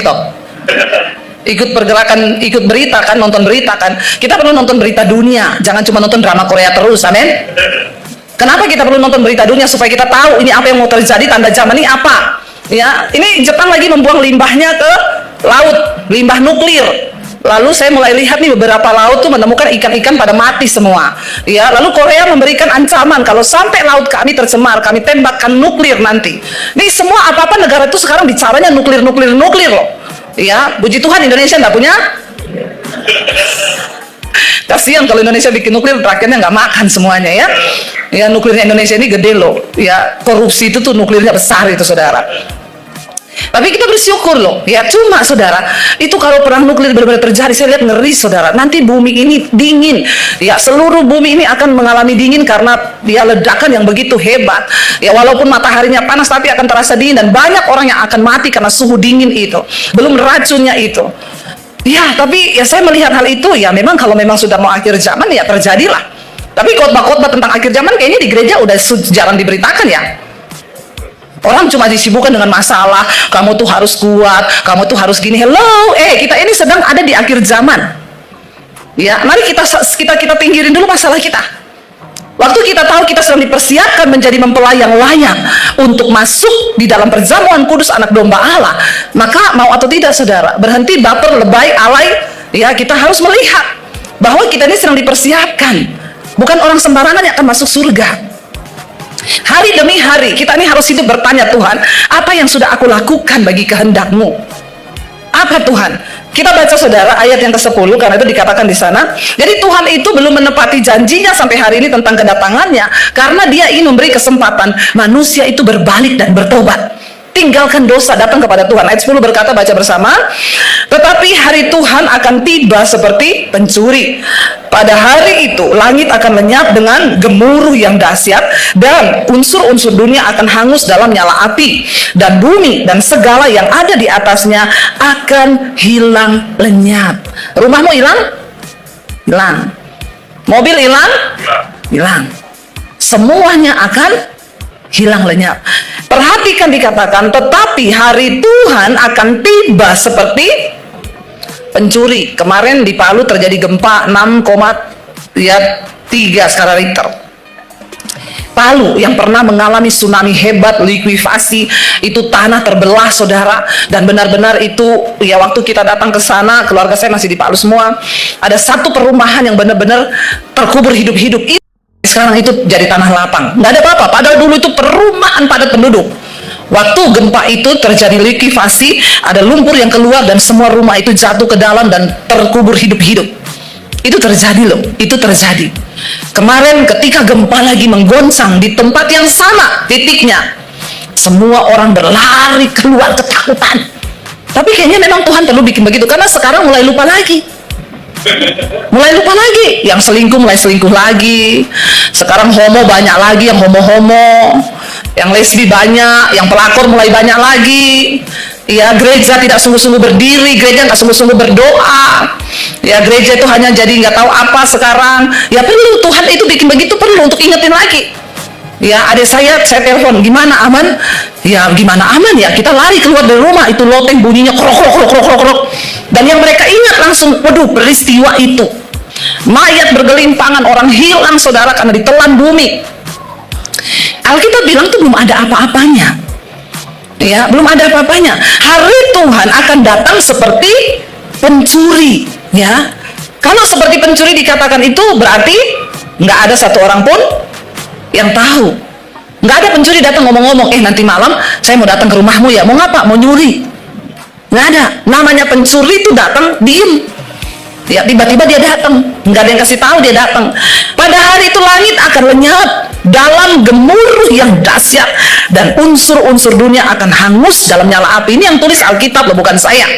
Ikut pergerakan, ikut berita kan, nonton berita kan. Kita perlu nonton berita dunia, jangan cuma nonton drama Korea terus, amin. Kenapa kita perlu nonton berita dunia? Supaya kita tahu ini apa yang mau terjadi, tanda zaman ini apa. Ya, ini Jepang lagi membuang limbahnya ke laut, limbah nuklir. Lalu saya mulai lihat nih beberapa laut tuh menemukan ikan-ikan pada mati semua. Ya, lalu Korea memberikan ancaman kalau sampai laut kami tercemar, kami tembakkan nuklir nanti. Nih semua apa-apa negara itu sekarang bicaranya nuklir loh. Ya, puji Tuhan Indonesia nggak punya. Kasihan kalau Indonesia bikin nuklir, rakyatnya nggak makan semuanya ya. Ya, nuklirnya Indonesia ini gede loh. Ya, korupsi itu tuh nuklirnya besar itu, saudara. Tapi kita bersyukur loh, ya. Cuma saudara, itu kalau perang nuklir benar-benar terjadi, saya lihat ngeri saudara. Nanti bumi ini dingin, ya. Seluruh bumi ini akan mengalami dingin karena dia ledakan yang begitu hebat. Ya, walaupun mataharinya panas, tapi akan terasa dingin dan banyak orang yang akan mati karena suhu dingin itu. Belum racunnya itu. Ya, tapi ya saya melihat hal itu, ya memang kalau memang sudah mau akhir zaman ya terjadilah. Tapi khotbah-khotbah tentang akhir zaman kayaknya di gereja udah jarang diberitakan ya. Orang cuma disibukkan dengan masalah, kamu tuh harus kuat, kamu tuh harus gini. Hello, kita ini sedang ada di akhir zaman. Ya, mari kita pinggirin dulu masalah kita. Waktu kita tahu kita sedang dipersiapkan menjadi mempelai yang layak untuk masuk di dalam perjamuan kudus anak domba Allah, maka mau atau tidak saudara, berhenti baper, lebay, alay, ya kita harus melihat bahwa kita ini sedang dipersiapkan. Bukan orang sembarangan yang akan masuk surga. Hari demi hari kita ini harus hidup bertanya, Tuhan, apa yang sudah aku lakukan bagi kehendak-Mu? Apa Tuhan? Kita baca saudara ayat yang ke-10, karena itu dikatakan di sana. Jadi Tuhan itu belum menepati janjinya sampai hari ini tentang kedatangannya, karena Dia ingin memberi kesempatan manusia itu berbalik dan bertobat. Tinggalkan dosa, datang kepada Tuhan. Ayat 10 berkata, baca bersama. Tetapi hari Tuhan akan tiba seperti pencuri. Pada hari itu langit akan lenyap dengan gemuruh yang dahsyat, dan unsur-unsur dunia akan hangus dalam nyala api, dan bumi dan segala yang ada di atasnya akan hilang lenyap. Rumahmu hilang? Hilang. Mobil hilang? Hilang. Semuanya akan hilang lenyap. Perhatikan dikatakan, tetapi hari Tuhan akan tiba seperti pencuri. Kemarin di Palu terjadi gempa 6,3 skala Richter. Palu yang pernah mengalami tsunami hebat, likuifasi, itu tanah terbelah saudara, dan benar-benar itu ya waktu kita datang ke sana, keluarga saya masih di Palu semua, ada satu perumahan yang benar-benar terkubur hidup-hidup. Sekarang itu jadi tanah lapang, nggak ada apa-apa. Padahal dulu itu perumahan padat penduduk. Waktu gempa itu terjadi likuifasi, ada lumpur yang keluar dan semua rumah itu jatuh ke dalam dan terkubur hidup-hidup. Itu terjadi loh, itu terjadi. Kemarin ketika gempa lagi menggoncang di tempat yang sama titiknya, semua orang berlari keluar ketakutan. Tapi kayaknya memang Tuhan perlu bikin begitu, karena sekarang mulai lupa lagi. Mulai lupa lagi, yang selingkuh mulai selingkuh lagi. Sekarang homo banyak lagi, yang homo-homo, yang lesbi banyak, yang pelakor mulai banyak lagi. Ya, gereja tidak sungguh-sungguh berdiri, gereja nggak sungguh-sungguh berdoa. Ya, gereja itu hanya jadi nggak tahu apa sekarang. Ya perlu, Tuhan itu bikin begitu, perlu untuk ingetin lagi. Ya, adik saya telepon, gimana aman? Ya, gimana aman ya? Kita lari keluar dari rumah, itu loteng bunyinya krok. Dan yang mereka ingat langsung, waduh, peristiwa itu. Mayat bergelimpangan, orang hilang saudara karena ditelan bumi. Alkitab bilang itu belum ada apa-apanya. Ya, belum ada apa-apanya. Hari Tuhan akan datang seperti pencuri. Ya, kalau seperti pencuri dikatakan itu berarti nggak ada satu orang pun yang tahu. Nggak ada pencuri datang ngomong-ngomong, nanti malam saya mau datang ke rumahmu ya, mau ngapa? Mau nyuri. Nggak ada. Namanya pencuri itu datang diem. Ya, tiba-tiba dia datang, nggak ada yang kasih tahu dia datang. Pada hari itu langit akan lenyap dalam gemuruh yang dahsyat, dan unsur-unsur dunia akan hangus dalam nyala api. Ini yang tulis Alkitab loh, bukan saya.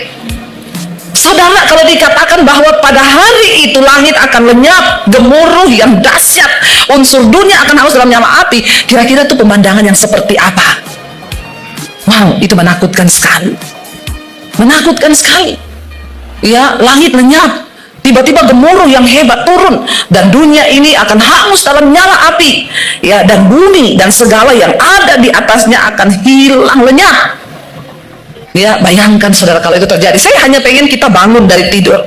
Saudara, kalau dikatakan bahwa pada hari itu langit akan lenyap, gemuruh yang dahsyat, unsur dunia akan hangus dalam nyala api, kira-kira itu pemandangan yang seperti apa? Wow, itu menakutkan sekali. Menakutkan sekali. Ya, langit lenyap, tiba-tiba gemuruh yang hebat turun, dan dunia ini akan hangus dalam nyala api. Ya, dan bumi dan segala yang ada di atasnya akan hilang lenyap. Ya, bayangkan saudara kalau itu terjadi. Saya hanya pengen kita bangun dari tidur.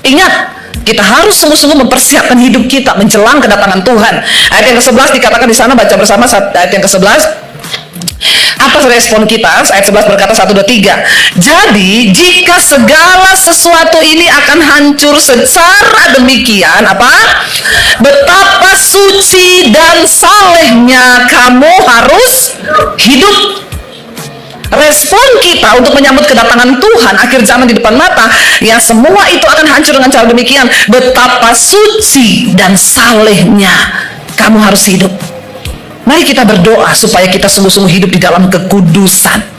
Ingat, kita harus sungguh-sungguh mempersiapkan hidup kita menjelang kedatangan Tuhan. Ayat yang ke-11 dikatakan di sana, baca bersama ayat yang ke-11. Apa respon kita? Ayat 11 berkata 1, 2, 3. Jadi jika segala sesuatu ini akan hancur secara demikian, apa? Betapa suci dan salehnya kamu harus hidup. respon kita untuk menyambut kedatangan Tuhan akhir zaman di depan mata, ya semua itu akan hancur dengan cara demikian. Betapa suci dan salehnya kamu harus hidup. Mari kita berdoa supaya kita sungguh-sungguh hidup di dalam kekudusan.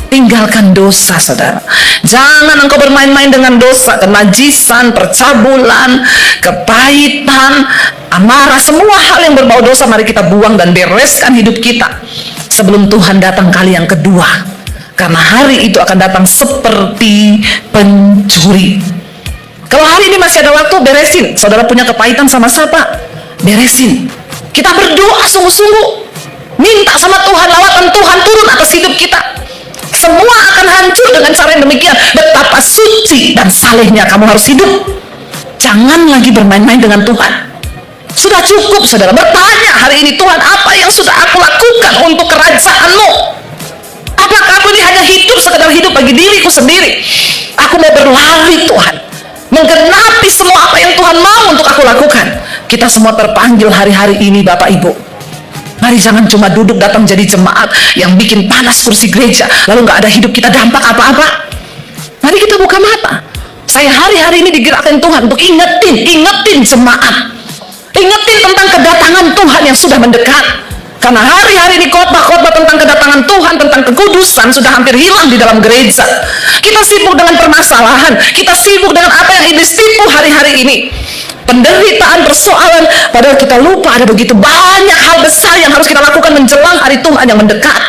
Tinggalkan dosa, saudara. Jangan engkau bermain-main dengan dosa, kenajisan, percabulan, kepahitan, amarah, semua hal yang berbau dosa. Mari kita buang dan bereskan hidup kita sebelum Tuhan datang kali yang kedua. Karena hari itu akan datang seperti pencuri. Kalau hari ini masih ada waktu, beresin. Saudara punya kepahitan sama siapa? Beresin. Kita berdoa sungguh-sungguh. Minta sama Tuhan, lawatan Tuhan turun atas hidup kita. Semua akan hancur dengan cara yang demikian. Betapa suci dan salehnya kamu harus hidup. Jangan lagi bermain-main dengan Tuhan. Sudah cukup, saudara. Bertanya hari ini, Tuhan, apa yang sudah aku lakukan untuk kerajaan-Mu? Apakah aku ini hanya hidup sekedar hidup bagi diriku sendiri? Aku mau berlari, Tuhan, menggenapi semua apa yang Tuhan mau untuk aku lakukan. Kita semua terpanggil hari-hari ini, Bapak Ibu. Mari jangan cuma duduk datang jadi jemaat yang bikin panas kursi gereja, lalu nggak ada hidup kita dampak apa-apa. Mari kita buka mata. Saya hari-hari ini digerakkan Tuhan untuk ingetin jemaat. Ingetin tentang kedatangan Tuhan yang sudah mendekat. Karena hari-hari ini khotbah-khotbah tentang kedatangan Tuhan, tentang kekudusan sudah hampir hilang di dalam gereja. Kita sibuk dengan permasalahan, kita sibuk dengan apa yang iblis tipu hari-hari ini. Penderitaan, persoalan, padahal kita lupa ada begitu banyak hal besar yang harus kita lakukan menjelang hari Tuhan yang mendekat.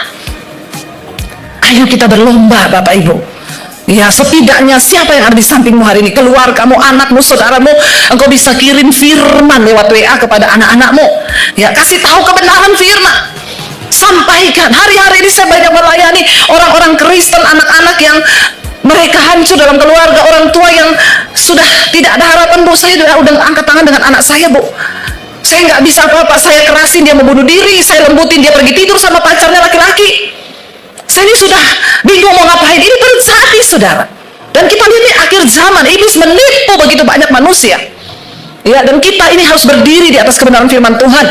Ayo kita berlomba, Bapak Ibu. Ya, setidaknya siapa yang ada di sampingmu hari ini, keluargamu, anakmu, saudaramu, engkau bisa kirim firman lewat WA kepada anak-anakmu. Ya, kasih tahu kebenaran firman. Sampaikan. Hari-hari ini saya banyak melayani orang-orang Kristen, anak-anak yang mereka hancur dalam keluarga, orang tua yang sudah tidak ada harapan. Bu, saya udah angkat tangan dengan anak saya, Bu. Saya nggak bisa apa-apa, saya kerasin dia mau bunuh diri, saya lembutin dia pergi tidur sama pacarnya laki-laki. Saya ini sudah bingung mau ngapain. Ini terjadi, saudara. Dan kita lihat di akhir zaman, iblis menipu begitu banyak manusia. Ya, dan kita ini harus berdiri di atas kebenaran firman Tuhan.